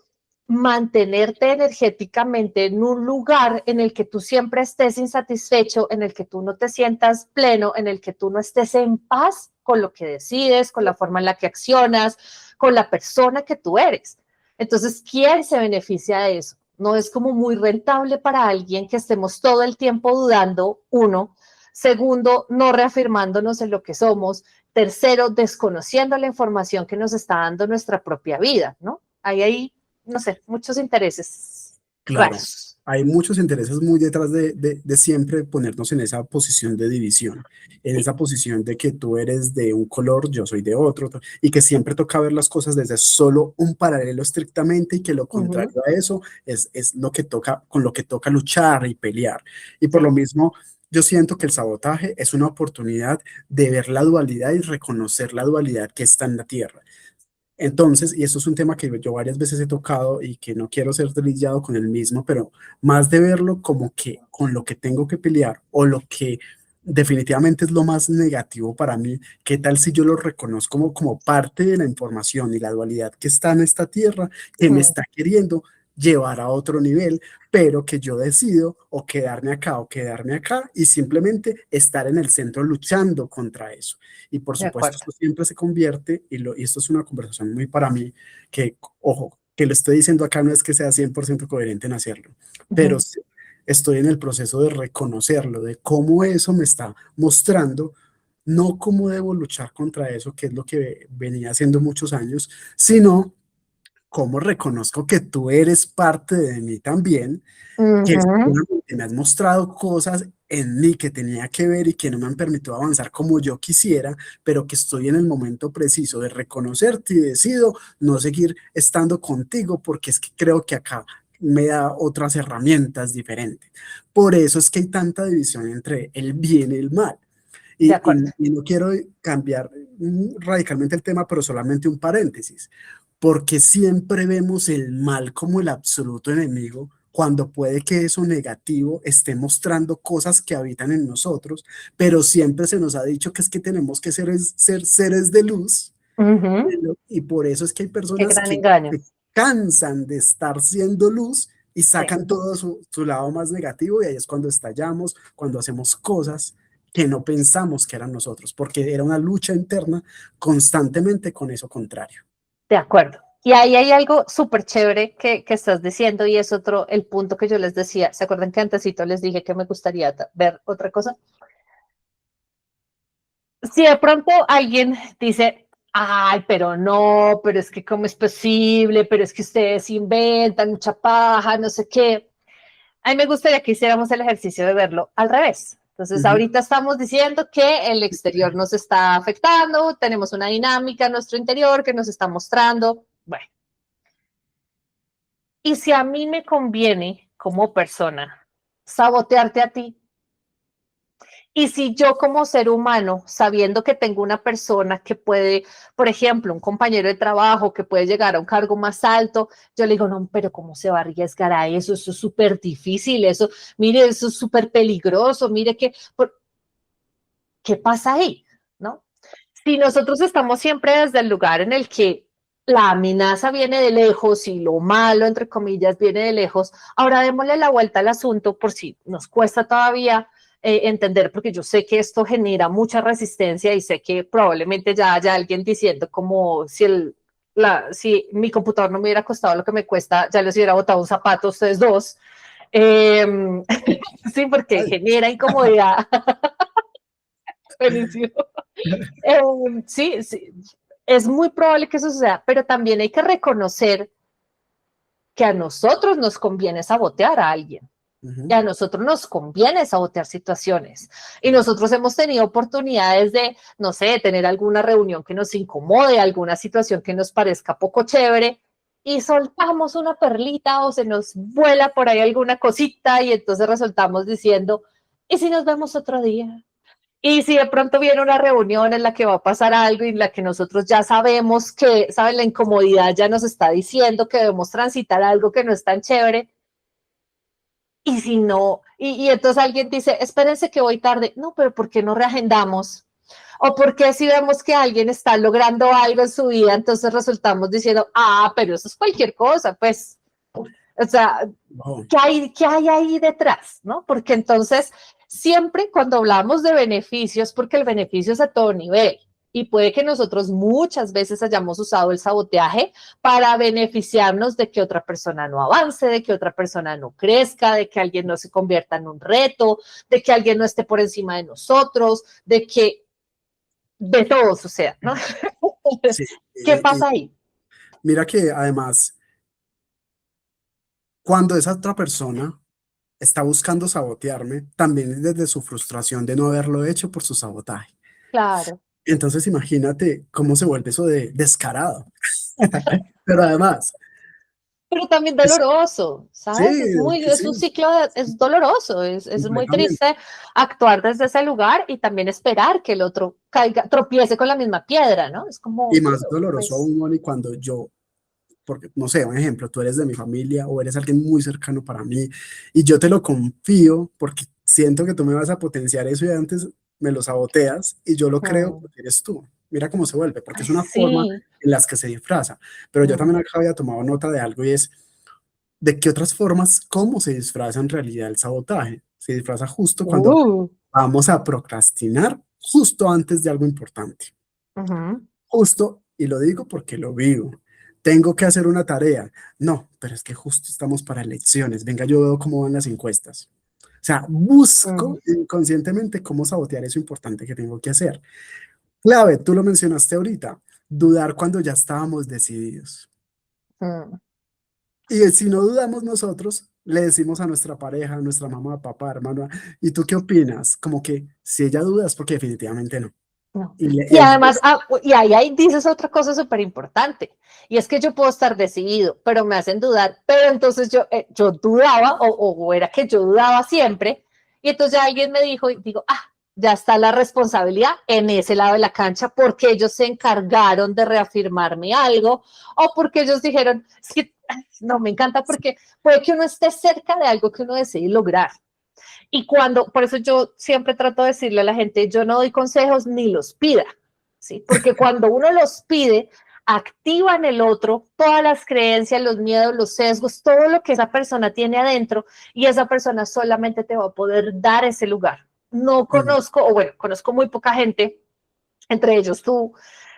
mantenerte energéticamente en un lugar en el que tú siempre estés insatisfecho, en el que tú no te sientas pleno, en el que tú no estés en paz con lo que decides, con la forma en la que accionas, con la persona que tú eres. Entonces, ¿quién se beneficia de eso? No es como muy rentable para alguien que estemos todo el tiempo dudando, uno. Segundo, no reafirmándonos en lo que somos. Tercero, desconociendo la información que nos está dando nuestra propia vida, ¿no? Ahí no sé, muchos intereses Claro, raros. hay muchos intereses muy detrás de siempre ponernos en esa posición de división, en Sí. esa posición de que tú eres de un color, yo soy de otro, y que siempre toca ver las cosas desde solo un paralelo estrictamente y que lo contrario a eso es lo que toca, con lo que toca luchar y pelear. Y por Sí. lo mismo, yo siento que el sabotaje es una oportunidad de ver la dualidad y reconocer la dualidad que está en la Tierra. Entonces, y esto es un tema que yo varias veces he tocado y que no quiero ser trillado con el mismo, pero más de verlo como que con lo que tengo que pelear o lo que definitivamente es lo más negativo para mí, ¿qué tal si yo lo reconozco como parte de la información y la dualidad que está en esta tierra, que me está queriendo llevar a otro nivel, pero que yo decido o quedarme acá y simplemente estar en el centro luchando contra eso? Y por De supuesto, acuerdo. esto siempre se convierte, y esto es una conversación muy para mí, que, ojo, que lo estoy diciendo acá no es que sea 100% coherente en hacerlo, pero sí estoy en el proceso de reconocerlo, de cómo eso me está mostrando, no cómo debo luchar contra eso, que es lo que venía haciendo muchos años, sino cómo reconozco que tú eres parte de mí también, que seguramente me has mostrado cosas en mí que tenía que ver y que no me han permitido avanzar como yo quisiera, pero que estoy en el momento preciso de reconocerte y decido no seguir estando contigo porque es que creo que acá me da otras herramientas diferentes. Por eso es que hay tanta división entre el bien y el mal. De Y, acuerdo. y no quiero cambiar radicalmente el tema, pero solamente un paréntesis, porque siempre vemos el mal como el absoluto enemigo, cuando puede que eso negativo esté mostrando cosas que habitan en nosotros, pero siempre se nos ha dicho que es que tenemos que ser seres de luz, y por eso es que hay Qué personas gran que engaño. se cansan de estar siendo luz y Sí. sacan todo su lado más negativo, y ahí es cuando estallamos, cuando hacemos cosas que no pensamos que eran nosotros, porque era una lucha interna constantemente con eso contrario. De acuerdo. Y ahí hay algo súper chévere que estás diciendo y es otro, el punto que yo les decía. ¿Se acuerdan que antesito les dije que me gustaría ver otra cosa? Si de pronto alguien dice, ay, pero no, pero es que cómo es posible, pero es que ustedes inventan mucha paja, no sé qué. A mí me gustaría que hiciéramos el ejercicio de verlo al revés. Entonces, Ujú. ahorita estamos diciendo que el exterior nos está afectando, tenemos una dinámica en nuestro interior que nos está mostrando. Bueno, y si a mí me conviene como persona sabotearte a ti, y si yo como ser humano, sabiendo que tengo una persona que puede, por ejemplo, un compañero de trabajo que puede llegar a un cargo más alto, yo le digo, no, pero ¿cómo se va a arriesgar a eso? Eso es súper difícil, eso, mire, eso es súper peligroso, mire que, ¿qué pasa ahí? ¿No? Si nosotros estamos siempre desde el lugar en el que la amenaza viene de lejos y lo malo, entre comillas, viene de lejos, ahora démosle la vuelta al asunto por si nos cuesta todavía entender, porque yo sé que esto genera mucha resistencia y sé que probablemente ya haya alguien diciendo como si mi computador no me hubiera costado lo que me cuesta, ya les hubiera botado un zapato a ustedes dos. Em, sí, porque Ay, genera incomodidad. Buenísimo. Sí, sí, es muy probable que eso suceda, pero también hay que reconocer que a nosotros nos conviene sabotear a alguien. Y ujú, a nosotros nos conviene sabotear situaciones. Y nosotros hemos tenido oportunidades de, no sé, tener alguna reunión que nos incomode, alguna situación que nos parezca poco chévere, y soltamos una perlita o se nos vuela por ahí alguna cosita y entonces resultamos diciendo, ¿y si nos vemos otro día? Y si de pronto viene una reunión en la que va a pasar algo y en la que nosotros ya sabemos que, ¿saben? La incomodidad ya nos está diciendo que debemos transitar algo que no es tan chévere, y si no, y entonces alguien dice, espérense que voy tarde. No, pero ¿por qué no reagendamos? O porque si vemos que alguien está logrando algo en su vida, entonces resultamos diciendo, ah, pero eso es cualquier cosa, pues, o sea, oh, qué hay ahí detrás? ¿No? Porque entonces, siempre cuando hablamos de beneficios, porque el beneficio es a todo nivel, y puede que nosotros muchas veces hayamos usado el saboteaje para beneficiarnos de que otra persona no avance, de que otra persona no crezca, de que alguien no se convierta en un reto, de que alguien no esté por encima de nosotros, de que de todo suceda, ¿no? sí, ¿Qué y pasa ahí? mira que además, cuando esa otra persona está buscando sabotearme, también es desde su frustración de no haberlo hecho por su sabotaje. Claro. Entonces, imagínate cómo se vuelve eso de descarado. Pero además, Pero también es doloroso, sí, ¿sabes? es que Es sí, un ciclo, es doloroso, es muy completamente. triste actuar desde ese lugar y también esperar que el otro caiga, tropiece con la misma piedra, ¿no? Es como, Y bueno, más doloroso pues, aún, Moni, cuando yo, porque, no sé, un ejemplo, tú eres de mi familia o eres alguien muy cercano para mí y yo te lo confío porque siento que tú me vas a potenciar eso y antes me lo saboteas y yo lo creo mm, porque eres tú. Mira cómo se vuelve, porque es una forma sí, en las que se disfraza. Pero yo mm, también acá había tomado nota de algo y es de qué otras formas, cómo se disfraza en realidad el sabotaje. Se disfraza justo cuando uh, vamos a procrastinar justo antes de algo importante. ujú, Justo, y lo digo porque lo vivo. Tengo que hacer una tarea. No, pero es que justo estamos para elecciones. Venga, yo veo cómo van las encuestas. O sea, mm, busco inconscientemente cómo sabotear eso importante que tengo que hacer. Clave, tú lo mencionaste ahorita, dudar cuando ya estábamos decididos. mm. Y si no dudamos nosotros, le decimos a nuestra pareja, a nuestra mamá, papá, hermano, ¿y tú qué opinas? Como que si ella duda es porque definitivamente no. No. Y Y es, además, y ahí dices otra cosa súper importante, y es que yo puedo estar decidido, pero me hacen dudar, pero entonces yo dudaba, o era que yo dudaba siempre, y entonces ya alguien me dijo, y digo, ah, ya está la responsabilidad en ese lado de la cancha, porque ellos se encargaron de reafirmarme algo, o porque ellos dijeron, es que no, me encanta porque puede que uno esté cerca de algo que uno desee lograr, y cuando, por eso yo siempre trato de decirle a la gente, yo no doy consejos ni los pida, ¿sí? Porque cuando uno los pide, activa en el otro todas las creencias, los miedos, los sesgos, todo lo que esa persona tiene adentro y esa persona solamente te va a poder dar ese lugar. No mm, conozco, o bueno, conozco muy poca gente, entre ellos tú,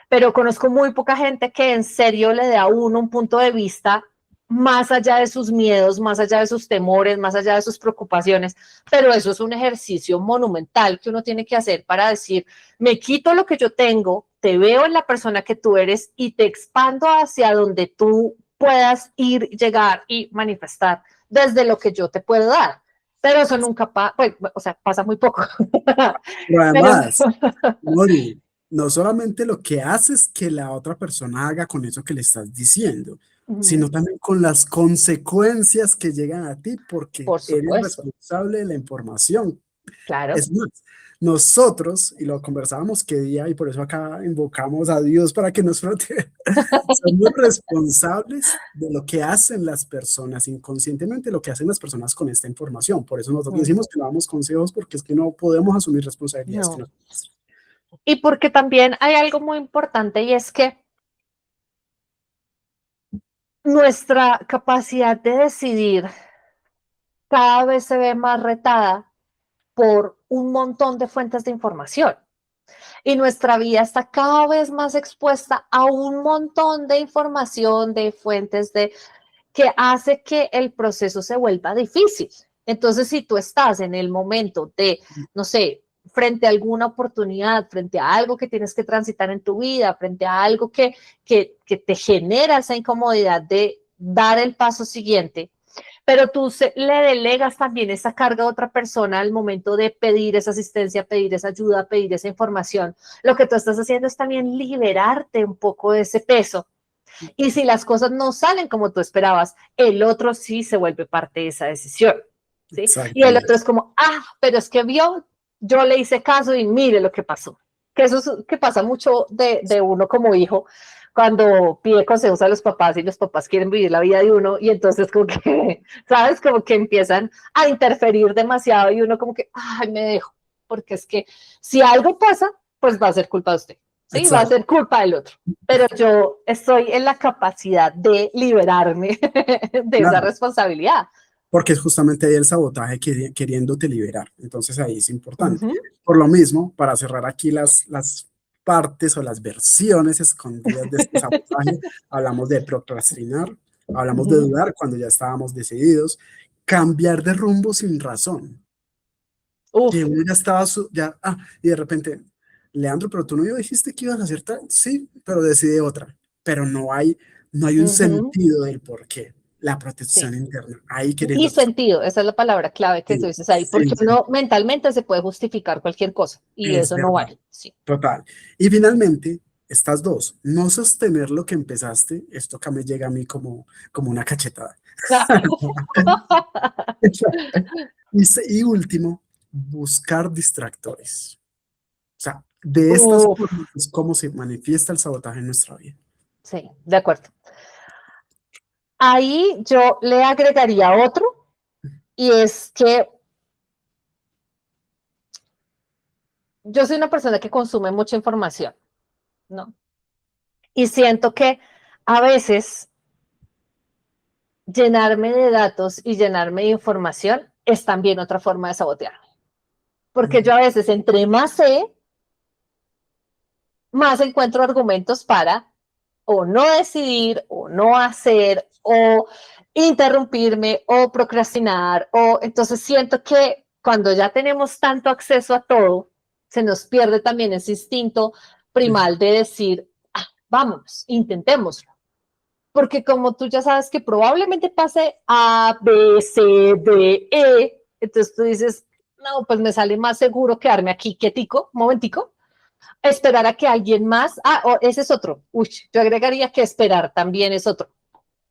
pero conozco muy poca gente que en serio le dé a uno un punto de vista más allá de sus miedos, más allá de sus temores, más allá de sus preocupaciones, pero eso es un ejercicio monumental que uno tiene que hacer para decir, me quito lo que yo tengo, te veo en la persona que tú eres y te expando hacia donde tú puedas ir, llegar y manifestar desde lo que yo te puedo dar. Pero eso nunca pasa, pues, o sea, pasa muy poco. pero Pero además, Mori, no solamente lo que haces que la otra persona haga con eso que le estás diciendo, sino también con las consecuencias que llegan a ti porque por eres supuesto, responsable de la información. claro. Es más, nosotros, y lo conversábamos qué día, y por eso acá invocamos a Dios para que nos protege, somos responsables de lo que hacen las personas, inconscientemente lo que hacen las personas con esta información. Por eso nosotros Mm, decimos que no damos consejos porque es que no podemos asumir responsabilidades que no. no son nuestras. Y porque también hay algo muy importante y es que nuestra capacidad de decidir cada vez se ve más retada por un montón de fuentes de información. Y nuestra vida está cada vez más expuesta a un montón de información, de fuentes, de que hace que el proceso se vuelva difícil. Entonces, si tú estás en el momento de, no sé, frente a alguna oportunidad, frente a algo que tienes que transitar en tu vida, frente a algo que te genera esa incomodidad de dar el paso siguiente, pero tú le delegas también esa carga a otra persona al momento de pedir esa asistencia, pedir esa ayuda, pedir esa información. Lo que tú estás haciendo es también liberarte un poco de ese peso. Y si las cosas no salen como tú esperabas, el otro sí se vuelve parte de esa decisión. ¿sí? Y el Exactamente. otro es como, pero es que vio, yo le hice caso y mire lo que pasó. Que eso es que pasa mucho de uno como hijo, cuando pide consejos a los papás y los papás quieren vivir la vida de uno y entonces como que, ¿sabes? Como que empiezan a interferir demasiado y uno como que, ay, me dejo, porque es que si algo pasa, pues va a ser culpa de usted, ¿sí? Va a Exacto. ser culpa del otro. Pero yo estoy en la capacidad de liberarme de esa Claro, responsabilidad. porque es justamente ahí el sabotaje queriéndote liberar. Entonces ahí es Uh importante. -huh, Por lo mismo, para cerrar aquí las partes o las versiones escondidas de este sabotaje, hablamos de procrastinar, uh hablamos de -huh. dudar cuando ya estábamos decididos, cambiar de rumbo sin razón, que Uf. uno ya estaba, y de repente, Leandro, pero tú no dijiste que ibas a hacer tal, sí, pero decidí otra, pero no hay un Uh -huh, sentido del por qué, la protección sí. interna, ahí Y queriendo, sentido, esa es la palabra clave que tú sí, dices ahí, porque sin uno sentido, mentalmente se puede justificar cualquier cosa y es eso no verdad, vale. Sí. total. Y finalmente, estas dos, no sostener lo que empezaste, esto acá me llega a mí como una cachetada. Y último, buscar distractores. O sea, de estas Uf, formas es como se manifiesta el sabotaje en nuestra vida. sí, de acuerdo. Ahí yo le agregaría otro y es que yo soy una persona que consume mucha información, ¿no? Y siento que a veces llenarme de datos y llenarme de información es también otra forma de sabotear. Porque yo a veces, entre más sé, más encuentro argumentos para o no decidir, o no hacer, o interrumpirme, o procrastinar, o entonces siento que cuando ya tenemos tanto acceso a todo, se nos pierde también ese instinto primal de decir, vámonos, intentémoslo. Porque como tú ya sabes que probablemente pase A, B, C, D, E, entonces tú dices, no, pues me sale más seguro quedarme aquí quietico, un momentico, esperar a que alguien más, ese es otro, uy, yo agregaría que esperar también es otro.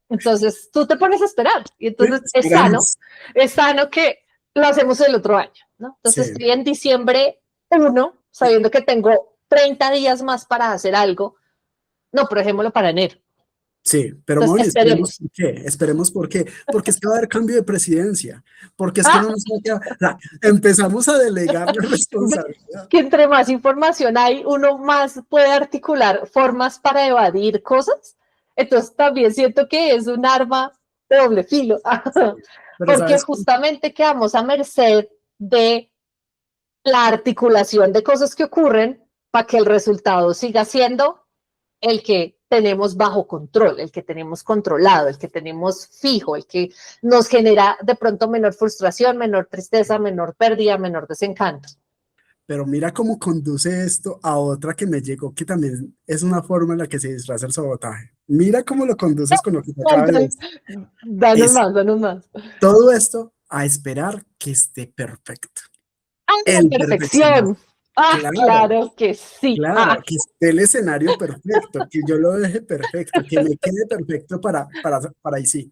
Entonces tú te pones a esperar y Sí, entonces esperamos. es sano que lo hacemos el otro año, ¿no? Entonces Sí, estoy en diciembre 1, sabiendo que tengo 30 días más para hacer algo, no, pero dejémoslo para enero. sí, pero Entonces Mauri, esperemos esperemos. por qué, esperemos por qué, porque es que va a haber cambio de presidencia, porque es que no nos va a quedar, o sea, empezamos a delegar la responsabilidad. Que entre más información hay, uno más puede articular formas para evadir cosas. Entonces también siento que es un arma de doble filo, Pero porque sabes, justamente quedamos a merced de la articulación de cosas que ocurren para que el resultado siga siendo el que tenemos bajo control, el que tenemos controlado, el que tenemos fijo, el que nos genera de pronto menor frustración, menor tristeza, menor pérdida, menor desencanto. pero mira cómo conduce esto a otra que me llegó, que también es una forma en la que se disfraza el sabotaje. Mira cómo lo conduces con lo que te acaba de decir. Danos Es más, danos más. todo esto a esperar que esté perfecto. La El perfeccionismo. perfección. Claro, Claro que sí. claro, que esté el escenario perfecto, que yo lo deje perfecto, que me quede perfecto para ahí sí.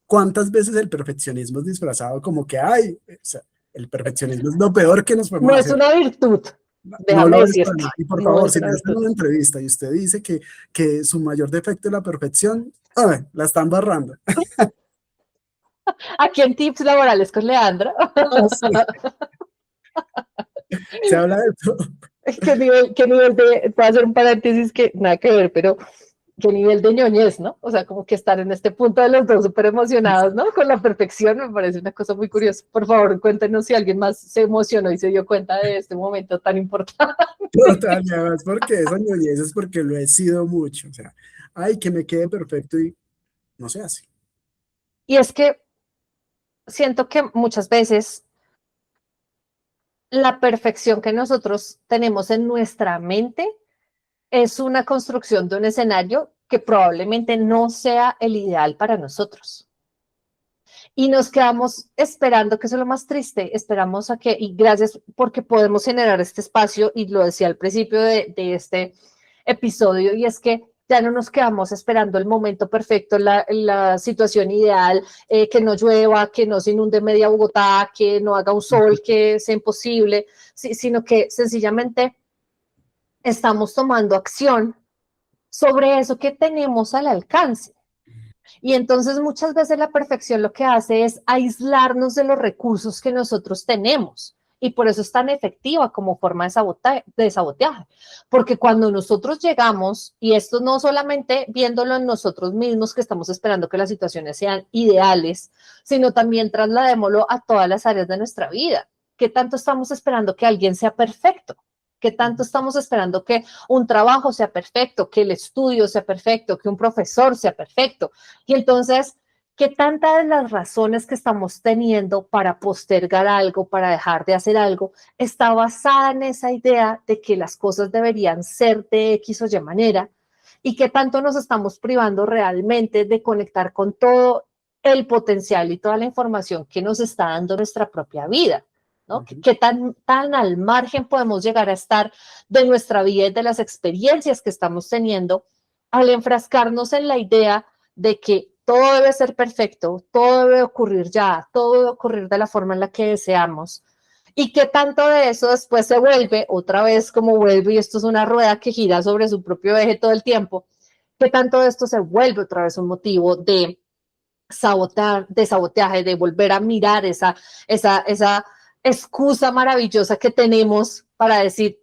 ¿Cuántas veces el perfeccionismo es disfrazado como que, ay, o sea, el perfeccionismo es lo peor que nos podemos No es hacer? una virtud, No déjame lo es para decirte. nada. Y por No favor, es si una le hacen virtud. una entrevista y usted dice que su mayor defecto es la perfección, ay, la están barrando. Aquí en Tips Laborales con Leandro. Sí, se habla de todo. Qué nivel de, voy a hacer un paréntesis que nada que ver, pero qué nivel de ñoñez, ¿no? O sea, como que estar en este punto de los dos súper emocionados, ¿no? Con la perfección me parece una cosa muy curiosa. Por favor, cuéntenos si alguien más se emocionó y se dio cuenta de este momento tan importante. Total, y además porque eso ñoñez es porque lo he sido mucho. O sea, ay, que me quede perfecto y no se hace. Y es que siento que muchas veces la perfección que nosotros tenemos en nuestra mente es una construcción de un escenario que probablemente no sea el ideal para nosotros. Y nos quedamos esperando, que eso es lo más triste, esperamos a que, y gracias porque podemos generar este espacio, y lo decía al principio de este episodio, y es que ya no nos quedamos esperando el momento perfecto, la situación ideal, que no llueva, que no se inunde media Bogotá, que no haga un sol, que sea imposible, sino que sencillamente estamos tomando acción sobre eso que tenemos al alcance. Y entonces muchas veces la perfección lo que hace es aislarnos de los recursos que nosotros tenemos. Y por eso es tan efectiva como forma de sabotaje. Porque cuando nosotros llegamos, y esto no solamente viéndolo en nosotros mismos, que estamos esperando que las situaciones sean ideales, sino también trasladémoslo a todas las áreas de nuestra vida. ¿Qué tanto estamos esperando que alguien sea perfecto? ¿Qué tanto estamos esperando que un trabajo sea perfecto, que el estudio sea perfecto, que un profesor sea perfecto? Y entonces, ¿qué tantas de las razones que estamos teniendo para postergar algo, para dejar de hacer algo, está basada en esa idea de que las cosas deberían ser de X o Y manera? ¿Y qué tanto nos estamos privando realmente de conectar con todo el potencial y toda la información que nos está dando nuestra propia vida? ¿No? ¿Qué tan al margen podemos llegar a estar de nuestra vida y de las experiencias que estamos teniendo al enfrascarnos en la idea de que todo debe ser perfecto, todo debe ocurrir ya, todo debe ocurrir de la forma en la que deseamos? Y qué tanto de eso después se vuelve, otra vez como vuelve, y esto es una rueda que gira sobre su propio eje todo el tiempo, qué tanto de esto se vuelve otra vez un motivo de sabotaje, de volver a mirar esa excusa maravillosa que tenemos para decir,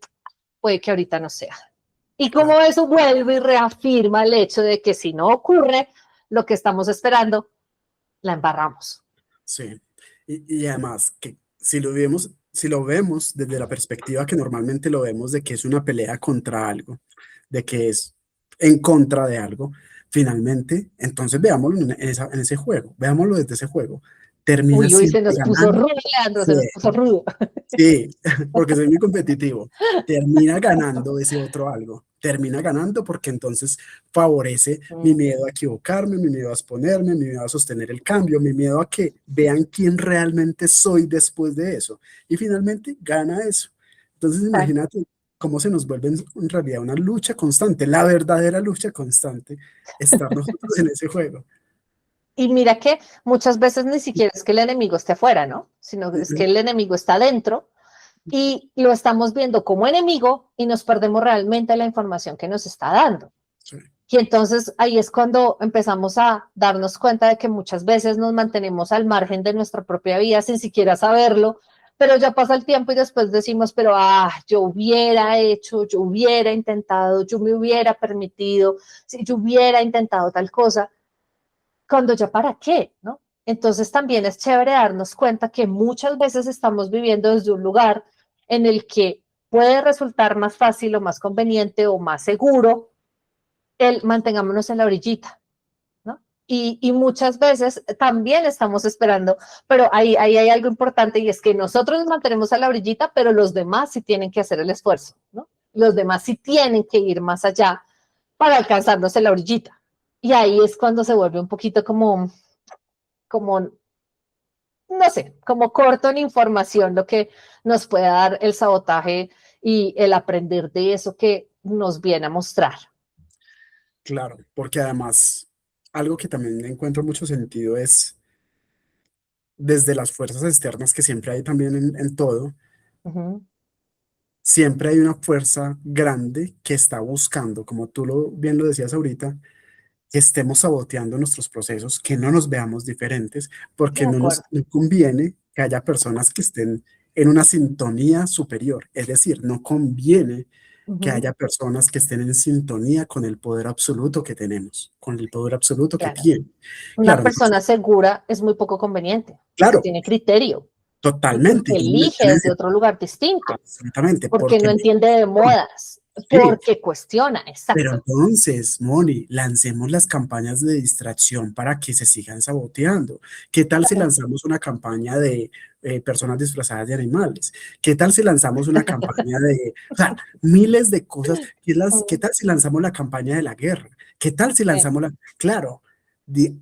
puede que ahorita no sea. Y como eso vuelve y reafirma el hecho de que si no ocurre lo que estamos esperando, la embarramos. Sí, y además que si lo vemos desde la perspectiva que normalmente lo vemos de que es una pelea contra algo, de que es en contra de algo, finalmente, entonces veámoslo en ese juego, veámoslo desde ese juego. Termina Uy, se siempre nos puso ganando. rudo, Leandro, Sí, se nos puso rudo. sí, porque soy muy competitivo. Termina ganando ese otro algo. Termina ganando porque entonces favorece mi miedo a equivocarme, mi miedo a exponerme, mi miedo a sostener el cambio, mi miedo a que vean quién realmente soy después de eso. Y finalmente gana eso. Entonces imagínate cómo se nos vuelve en realidad una lucha constante, la verdadera lucha constante, estar nosotros en ese juego. Y mira que muchas veces ni siquiera es que el enemigo esté afuera, ¿no? Sino es que el enemigo está dentro y lo estamos viendo como enemigo y nos perdemos realmente la información que nos está dando. Sí. Y entonces ahí es cuando empezamos a darnos cuenta de que muchas veces nos mantenemos al margen de nuestra propia vida sin siquiera saberlo, pero ya pasa el tiempo y después decimos, pero yo hubiera hecho, yo hubiera intentado, yo me hubiera permitido, si yo hubiera intentado tal cosa, cuando ya para qué, ¿no? Entonces también es chévere darnos cuenta que muchas veces estamos viviendo desde un lugar en el que puede resultar más fácil o más conveniente o más seguro el mantengámonos en la orillita, ¿no? Y muchas veces también estamos esperando, pero ahí hay algo importante y es que nosotros nos mantenemos a la orillita, pero los demás sí tienen que hacer el esfuerzo, ¿no? Los demás sí tienen que ir más allá para alcanzarnos en la orillita. Y ahí es cuando se vuelve un poquito como, no sé, como corto en información lo que nos puede dar el sabotaje y el aprender de eso que nos viene a mostrar. Claro, porque además algo que también encuentro mucho sentido es desde las fuerzas externas que siempre hay también en todo, siempre hay una fuerza grande que está buscando, como tú bien lo decías ahorita, que estemos saboteando nuestros procesos, que no nos veamos diferentes, porque no nos conviene que haya personas que estén en una sintonía superior. Es decir, no conviene que haya personas que estén en sintonía con el poder absoluto que tenemos, con el poder absoluto que tiene. Una persona segura es muy poco conveniente, porque tiene criterio. Totalmente. Porque elige desde otro lugar distinto. Absolutamente. Porque no entiende de modas. Sí, porque cuestiona, pero exacto. entonces, Moni, lancemos las campañas de distracción para que se sigan saboteando. ¿Qué tal si lanzamos una campaña de personas disfrazadas de animales? ¿Qué tal si lanzamos una campaña de, o sea, miles de cosas? ¿Qué tal si lanzamos la campaña de la guerra? ¿Qué tal si Sí, lanzamos la... Claro,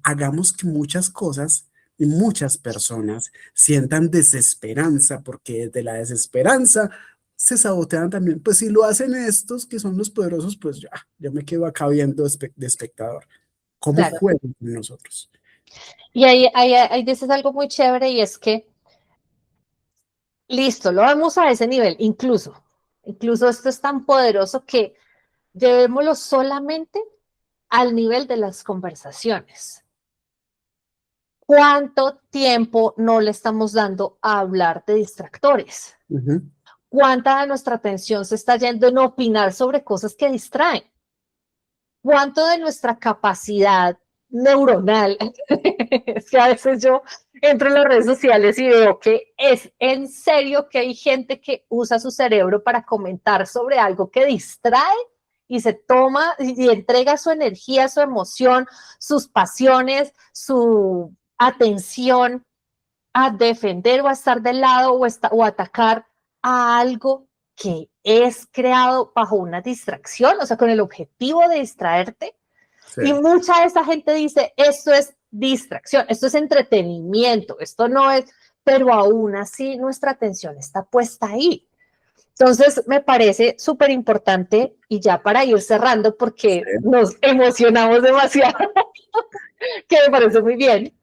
hagamos que muchas cosas y muchas personas sientan desesperanza, porque desde la desesperanza se sabotean también. Pues si lo hacen estos que son los poderosos, pues ya, yo me quedo acá viendo de espectador. ¿Cómo claro. juegan con nosotros? Y ahí dices algo muy chévere y es que, listo, lo vemos a ese nivel, incluso esto es tan poderoso que llevémoslo solamente al nivel de las conversaciones. ¿Cuánto tiempo no le estamos dando a hablar de distractores? Ujú. ¿Cuánta de nuestra atención se está yendo en opinar sobre cosas que distraen? ¿Cuánto de nuestra capacidad neuronal? Es que a veces yo entro en las redes sociales y veo que es en serio que hay gente que usa su cerebro para comentar sobre algo que distrae y se toma y entrega su energía, su emoción, sus pasiones, su atención a defender o a estar del lado o atacar a algo que es creado bajo una distracción, o sea, con el objetivo de distraerte. Sí, Y mucha de esa gente dice, esto es distracción, esto es entretenimiento, esto no es, pero aún así nuestra atención está puesta ahí. Entonces, me parece súper importante y ya para ir cerrando, porque sí, nos emocionamos demasiado, que me parece muy bien.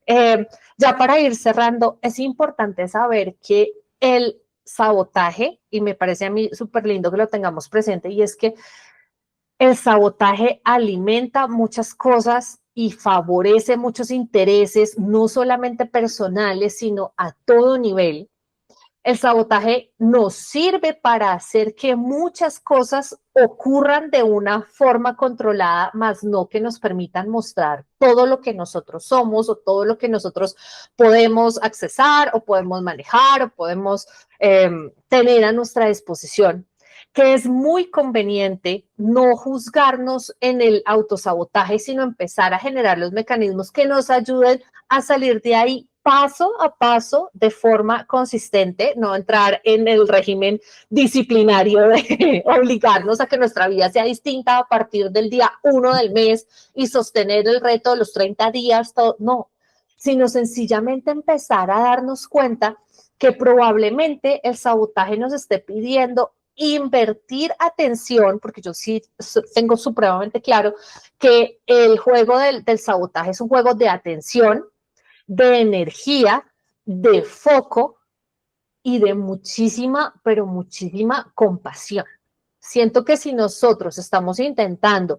Eh, ya para ir cerrando, es importante saber que el sabotaje, y me parece a mí súper lindo que lo tengamos presente, y es que el sabotaje alimenta muchas cosas y favorece muchos intereses, no solamente personales, sino a todo nivel. El sabotaje nos sirve para hacer que muchas cosas ocurran de una forma controlada, más no que nos permitan mostrar todo lo que nosotros somos o todo lo que nosotros podemos accesar o podemos manejar o podemos tener a nuestra disposición, que es muy conveniente no juzgarnos en el autosabotaje, sino empezar a generar los mecanismos que nos ayuden a salir de ahí paso a paso de forma consistente, no entrar en el régimen disciplinario de obligarnos a que nuestra vida sea distinta a partir del día 1 del mes y sostener el reto de los 30 días, todo, no, sino sencillamente empezar a darnos cuenta que probablemente el sabotaje nos esté pidiendo invertir atención, porque yo sí tengo supremamente claro que el juego del sabotaje es un juego de atención, de energía, de foco y de muchísima, pero muchísima compasión. Siento que si nosotros estamos intentando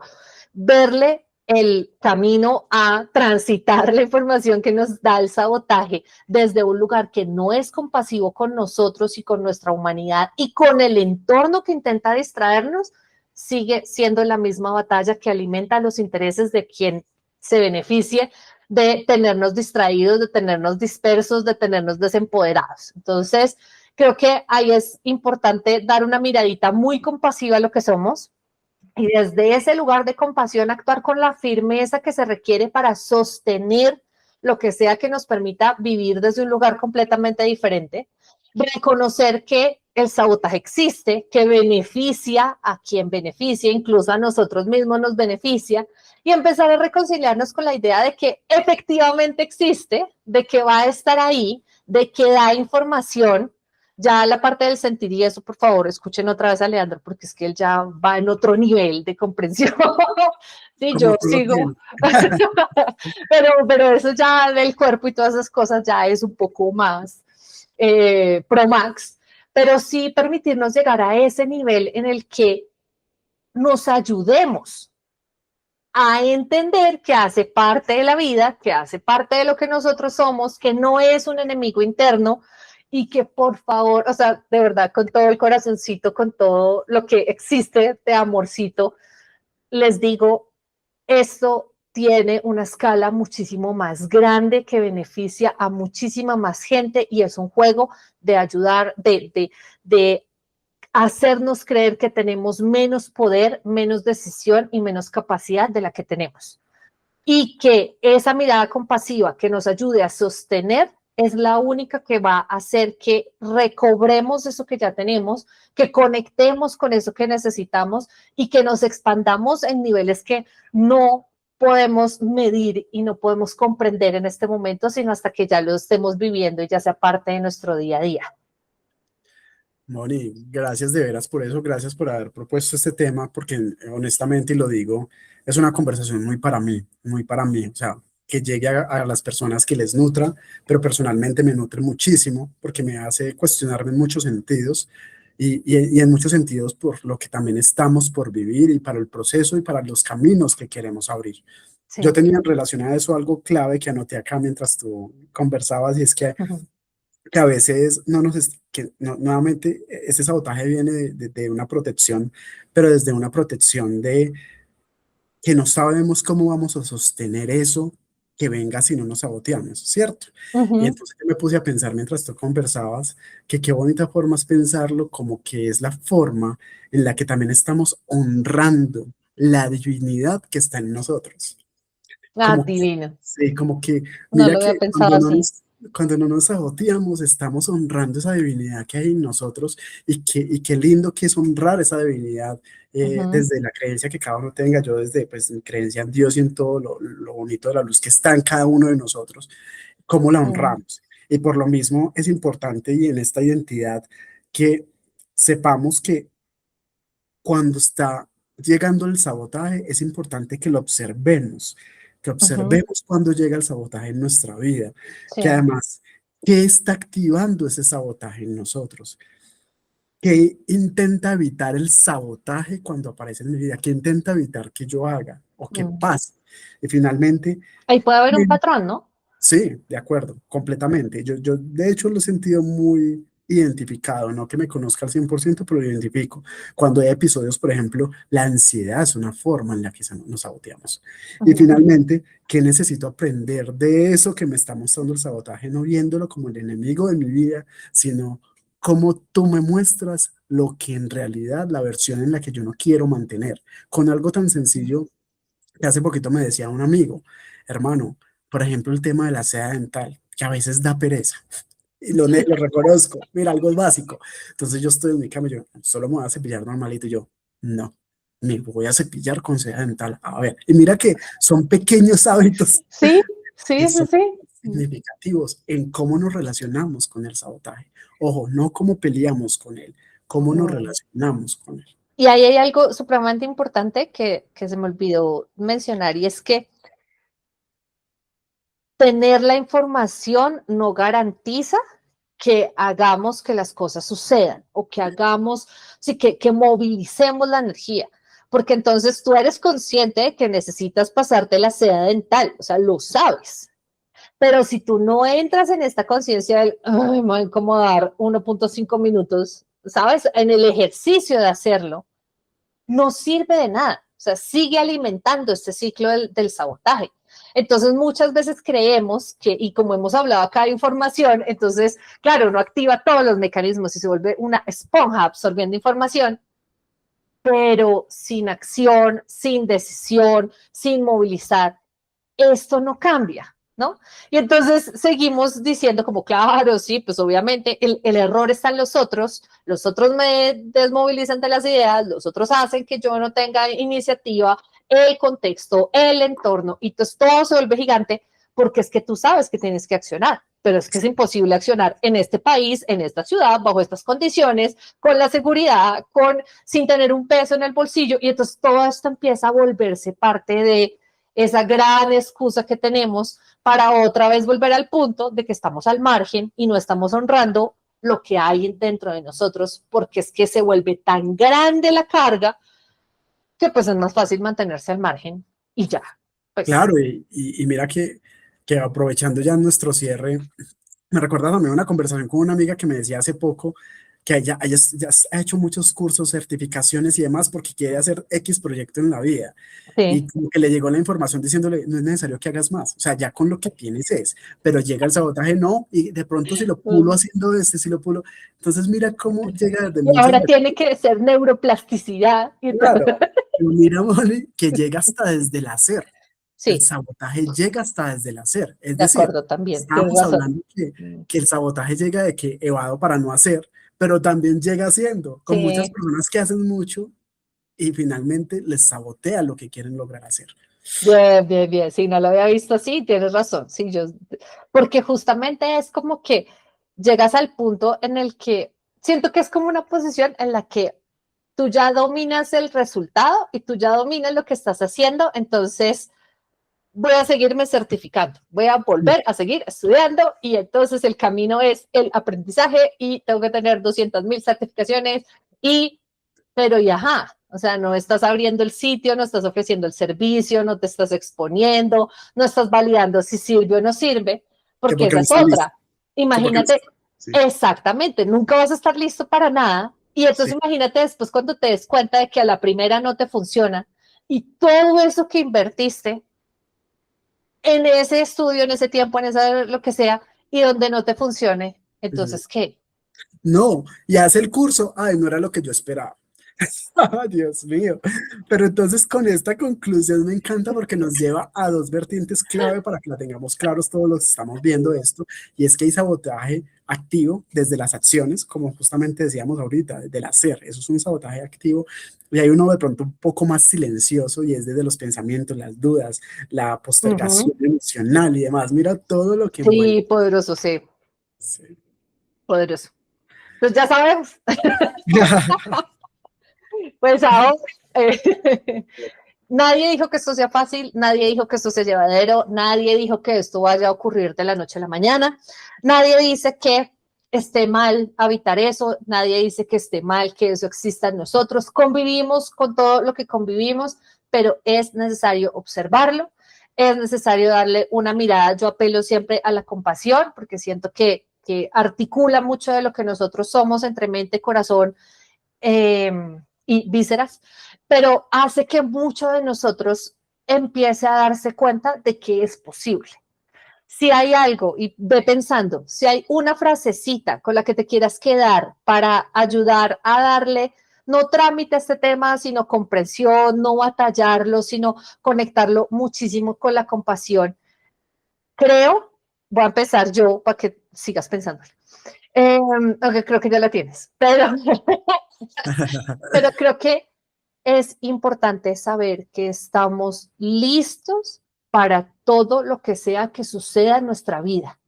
verle el camino a transitar la información que nos da el sabotaje desde un lugar que no es compasivo con nosotros y con nuestra humanidad y con el entorno que intenta distraernos, sigue siendo la misma batalla que alimenta los intereses de quien se beneficie de tenernos distraídos, de tenernos dispersos, de tenernos desempoderados. Entonces, creo que ahí es importante dar una miradita muy compasiva a lo que somos, y desde ese lugar de compasión actuar con la firmeza que se requiere para sostener lo que sea que nos permita vivir desde un lugar completamente diferente, reconocer que el sabotaje existe, que beneficia a quien beneficia, incluso a nosotros mismos nos beneficia, y empezar a reconciliarnos con la idea de que efectivamente existe, de que va a estar ahí, de que da información. Ya la parte del sentir y eso, por favor, escuchen otra vez a Leandro, porque es que él ya va en otro nivel de comprensión. Sí, como yo tú lo sigo, tienes. pero eso ya del cuerpo y todas esas cosas ya es un poco más pro max, pero sí permitirnos llegar a ese nivel en el que nos ayudemos a entender que hace parte de la vida, que hace parte de lo que nosotros somos, que no es un enemigo interno y que por favor, o sea, de verdad, con todo el corazoncito, con todo lo que existe de amorcito, les digo, esto tiene una escala muchísimo más grande que beneficia a muchísima más gente y es un juego de ayudar, de hacernos creer que tenemos menos poder, menos decisión y menos capacidad de la que tenemos. Y que esa mirada compasiva que nos ayude a sostener es la única que va a hacer que recobremos eso que ya tenemos, que conectemos con eso que necesitamos y que nos expandamos en niveles que no podemos medir y no podemos comprender en este momento, sino hasta que ya lo estemos viviendo y ya sea parte de nuestro día a día. Moni, gracias de veras por eso, gracias por haber propuesto este tema, porque honestamente, y lo digo, es una conversación muy para mí, o sea, que llegue a las personas que les nutra, pero personalmente me nutre muchísimo, porque me hace cuestionarme en muchos sentidos, y en muchos sentidos por lo que también estamos por vivir, y para el proceso, y para los caminos que queremos abrir. Yo Sí. tenía en relación a eso algo clave que anoté acá mientras tú conversabas, y es que a veces no nos, que nuevamente ese sabotaje viene de una protección, pero desde una protección de que no sabemos cómo vamos a sostener eso que venga si no nos saboteamos, ¿cierto? Y entonces yo me puse a pensar mientras tú conversabas que qué bonita forma es pensarlo como que es la forma en la que también estamos honrando la divinidad que está en nosotros. Ah, Como que, divino. sí, como que, No mira lo había que pensado así. cuando no nos saboteamos, estamos honrando esa divinidad que hay en nosotros y qué lindo que es honrar esa divinidad desde la creencia que cada uno tenga, yo desde pues mi creencia en Dios y en todo lo bonito de la luz que está en cada uno de nosotros, cómo la honramos. Y por lo mismo es importante y en esta identidad que sepamos que cuando está llegando el sabotaje, es importante que observemos cuando llega el sabotaje en nuestra vida, que Sí. además, ¿qué está activando ese sabotaje en nosotros? ¿Qué intenta evitar el sabotaje cuando aparece en mi vida? ¿Qué intenta evitar que yo haga o que Mm. pase? Y finalmente, Ahí puede haber un patrón, ¿no? sí, de acuerdo, completamente. Yo de hecho lo he sentido muy identificado, no que me conozca al 100%, pero lo identifico. Cuando hay episodios, por ejemplo, la ansiedad es una forma en la que nos saboteamos. Y finalmente, ¿qué necesito aprender de eso que me está mostrando el sabotaje? No viéndolo como el enemigo de mi vida, sino como tú me muestras lo que en realidad, la versión en la que yo no quiero mantener. Con algo tan sencillo que hace poquito me decía un amigo, hermano, por ejemplo, el tema de la seda dental, que a veces da pereza. Y lo reconozco, mira, algo básico. Entonces yo estoy en mi cama y yo, solo me voy a cepillar normalito. Y yo, no, me voy a cepillar con seda dental. A ver, y mira que son pequeños hábitos Sí, que sí, sí, son sí. significativos en cómo nos relacionamos con el sabotaje. Ojo, no cómo peleamos con él, cómo nos Mm. relacionamos con él. Y ahí hay algo supremamente importante que se me olvidó mencionar y es que tener la información no garantiza que hagamos que las cosas sucedan o que hagamos, sí, que movilicemos la energía. Porque entonces tú eres consciente de que necesitas pasarte la seda dental, o sea, lo sabes. Pero si tú no entras en esta conciencia del, ay, me voy a incomodar 1.5 minutos, ¿sabes? En el ejercicio de hacerlo, no sirve de nada. O sea, sigue alimentando este ciclo del sabotaje. Entonces, muchas veces creemos que, y como hemos hablado acá de información, entonces, claro, uno activa todos los mecanismos y se vuelve una esponja absorbiendo información, pero sin acción, sin decisión, sin movilizar, esto no cambia, ¿no? Y entonces seguimos diciendo como, claro, sí, pues obviamente el error está en los otros me desmovilizan de las ideas, los otros hacen que yo no tenga iniciativa, el contexto, el entorno, y entonces todo se vuelve gigante porque es que tú sabes que tienes que accionar, pero es que es imposible accionar en este país, en esta ciudad, bajo estas condiciones, con la seguridad, sin tener un peso en el bolsillo, y entonces todo esto empieza a volverse parte de esa gran excusa que tenemos para otra vez volver al punto de que estamos al margen y no estamos honrando lo que hay dentro de nosotros, porque es que se vuelve tan grande la carga que pues es más fácil mantenerse al margen y ya, pues. Claro, y mira que aprovechando ya nuestro cierre, me recuerda también una conversación con una amiga que me decía hace poco que ella ya ha hecho muchos cursos, certificaciones y demás porque quiere hacer X proyecto en la vida. Y Sí. como que le llegó la información diciéndole, no es necesario que hagas más, o sea, ya con lo que tienes es, pero llega el sabotaje, no, y de pronto si lo pulo Mm. haciendo si lo pulo, entonces mira cómo llega desde Y muchas ahora veces, tiene que ser neuroplasticidad y todo. claro, pero mira, Moni, que llega hasta desde el hacer, el Sí, sabotaje llega hasta desde el hacer, es de decir, acuerdo también, tienes estábamos razón. hablando Mm. que el sabotaje llega de que evado para no hacer, pero también llega haciendo, con muchas Sí, personas que hacen mucho y finalmente les sabotea lo que quieren lograr hacer. bien, bien, bien. Sí, no lo había visto así, tienes razón. Sí, porque justamente es como que llegas al punto en el que siento que es como una posición en la que tú ya dominas el resultado y tú ya dominas lo que estás haciendo, entonces voy a seguirme certificando, voy a volver a seguir estudiando y entonces el camino es el aprendizaje y tengo que tener 200.000 certificaciones y, pero y ajá, o sea, no estás abriendo el sitio, no estás ofreciendo el servicio, no te estás exponiendo, no estás validando si sirve o no sirve, Que porque porque esa no es está listo, otra. que porque no Imagínate, está, sí, exactamente, nunca vas a estar listo para nada y sí, entonces imagínate después cuando te des cuenta de que a la primera no te funciona y todo eso que invertiste en ese estudio, en ese tiempo, en esa lo que sea, y donde no te funcione, ujú. entonces, ¿qué? No, y hace el curso, ay, no era lo que yo esperaba. Ah, Dios mío. Pero entonces con esta conclusión me encanta porque nos lleva a dos vertientes clave para que la tengamos claros todos los que estamos viendo esto, y es que hay sabotaje activo desde las acciones, como justamente decíamos ahorita, desde el hacer, eso es un sabotaje activo, y hay uno de pronto un poco más silencioso y es desde los pensamientos, las dudas, la Uh -huh. postergación emocional y demás. Mira todo lo que envuelve. Sí, poderoso, sí, Sí. poderoso. Pues ya sabemos, pues ahora, nadie dijo que esto sea fácil, nadie dijo que esto sea llevadero, nadie dijo que esto vaya a ocurrir de la noche a la mañana, nadie dice que esté mal habitar eso, nadie dice que esté mal que eso exista en nosotros, convivimos con todo lo que convivimos, pero es necesario observarlo, es necesario darle una mirada, yo apelo siempre a la compasión, porque siento que articula mucho de lo que nosotros somos entre mente, corazón eh, y vísceras, pero hace que mucho de nosotros empiece a darse cuenta de que es posible. Si hay algo, y ve pensando, si hay una frasecita con la que te quieras quedar para ayudar a darle no trámite a este tema, sino comprensión, no batallarlo, sino conectarlo muchísimo con la compasión. Creo, voy a empezar yo para que sigas pensando. Aunque creo que ya la tienes, pero creo que es importante saber que estamos listos para todo lo que sea que suceda en nuestra vida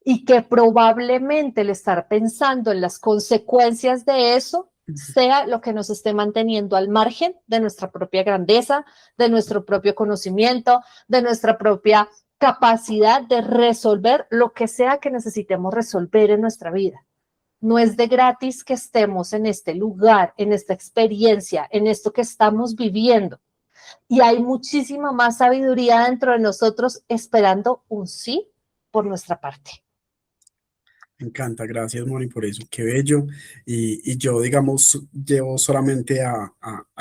y que probablemente el estar pensando en las consecuencias de eso sea lo que nos esté manteniendo al margen de nuestra propia grandeza, de nuestro propio conocimiento, de nuestra propia capacidad de resolver lo que sea que necesitemos resolver en nuestra vida. No es de gratis que estemos en este lugar, en esta experiencia, en esto que estamos viviendo. Y hay muchísima más sabiduría dentro de nosotros esperando un sí por nuestra parte. Me encanta, gracias Moni por eso, qué bello. Y yo, digamos, llevo solamente a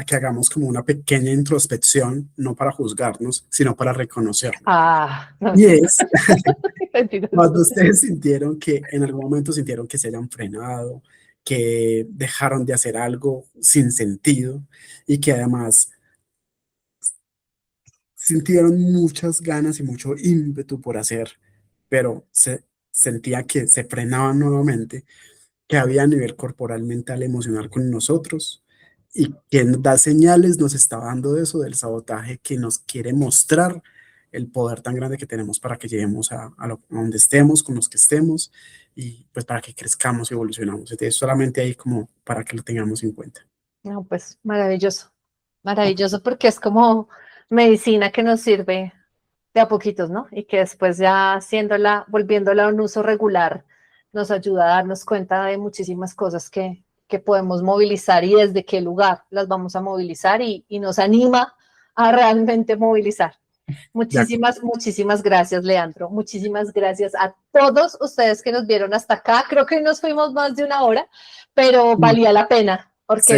que hagamos como una pequeña introspección, no para juzgarnos, sino para reconocernos. Ah, no Y mentira. es Mentiras. cuando ustedes sintieron que en algún momento sintieron que se hayan frenado, que dejaron de hacer algo sin sentido y que además sintieron muchas ganas y mucho ímpetu por hacer, pero se sentía que se frenaban nuevamente, que había a nivel corporal, mental, emocional con nosotros y que nos da señales, nos está dando eso del sabotaje que nos quiere mostrar el poder tan grande que tenemos para que lleguemos a donde estemos, con los que estemos y pues para que crezcamos y evolucionamos. Entonces solamente ahí como para que lo tengamos en cuenta. No, pues maravilloso. Maravilloso porque es como medicina que nos sirve de a poquitos, ¿no? Y que después ya haciéndola, volviéndola a un uso regular, nos ayuda a darnos cuenta de muchísimas cosas que podemos movilizar y desde qué lugar las vamos a movilizar y nos anima a realmente movilizar. De acuerdo. Muchísimas gracias, Leandro. Muchísimas gracias a todos ustedes que nos vieron hasta acá. Creo que nos fuimos más de una hora, pero valía la pena porque Sí,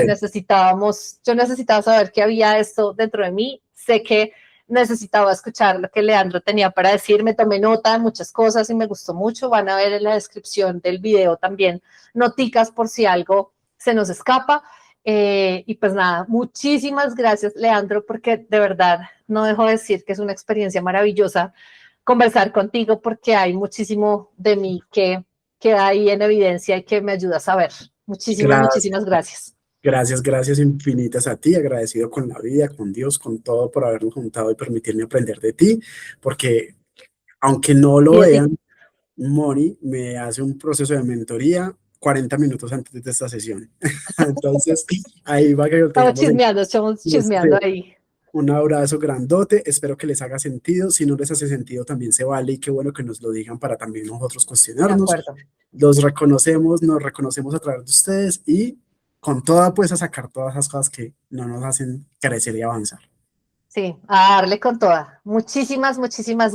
yo necesitaba saber que había esto dentro de mí. Sé que necesitaba escuchar lo que Leandro tenía para decir. Me tomé nota de muchas cosas y me gustó mucho. Van a ver en la descripción del video también noticas por si algo se nos escapa. Y pues nada, muchísimas gracias, Leandro, porque de verdad no dejo de decir que es una experiencia maravillosa conversar contigo porque hay muchísimo de mí que queda ahí en evidencia y que me ayuda a saber. gracias, Muchísimas gracias. gracias infinitas a ti, agradecido con la vida, con Dios, con todo por habernos juntado y permitirme aprender de ti, porque aunque no lo Y de ti. vean, Moni me hace un proceso de mentoría 40 minutos antes de esta sesión. Entonces, ahí va que lo tengamos en... Estamos Sí, chismeando ahí. un abrazo grandote, espero que les haga sentido, si no les hace sentido también se vale y qué bueno que nos lo digan para también nosotros De cuestionarnos. acuerdo. Los reconocemos, nos reconocemos a través de ustedes y con toda pues a sacar todas esas cosas que no nos hacen crecer y avanzar. Sí, a darle con toda. Muchísimas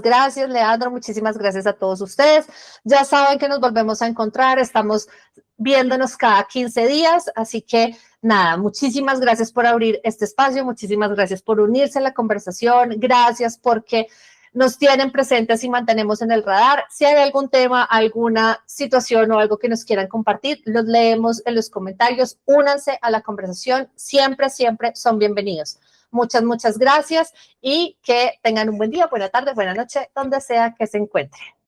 gracias, Leandro. Muchísimas gracias a todos ustedes. Ya saben que nos volvemos a encontrar. Estamos viéndonos cada 15 días. Así que nada, muchísimas gracias por abrir este espacio. Muchísimas gracias por unirse a la conversación. Gracias porque nos tienen presentes y mantenemos en el radar. Si hay algún tema, alguna situación o algo que nos quieran compartir, los leemos en los comentarios. Únanse a la conversación. Siempre son bienvenidos. Muchas gracias y que tengan un buen día, buena tarde, buena noche, donde sea que se encuentren.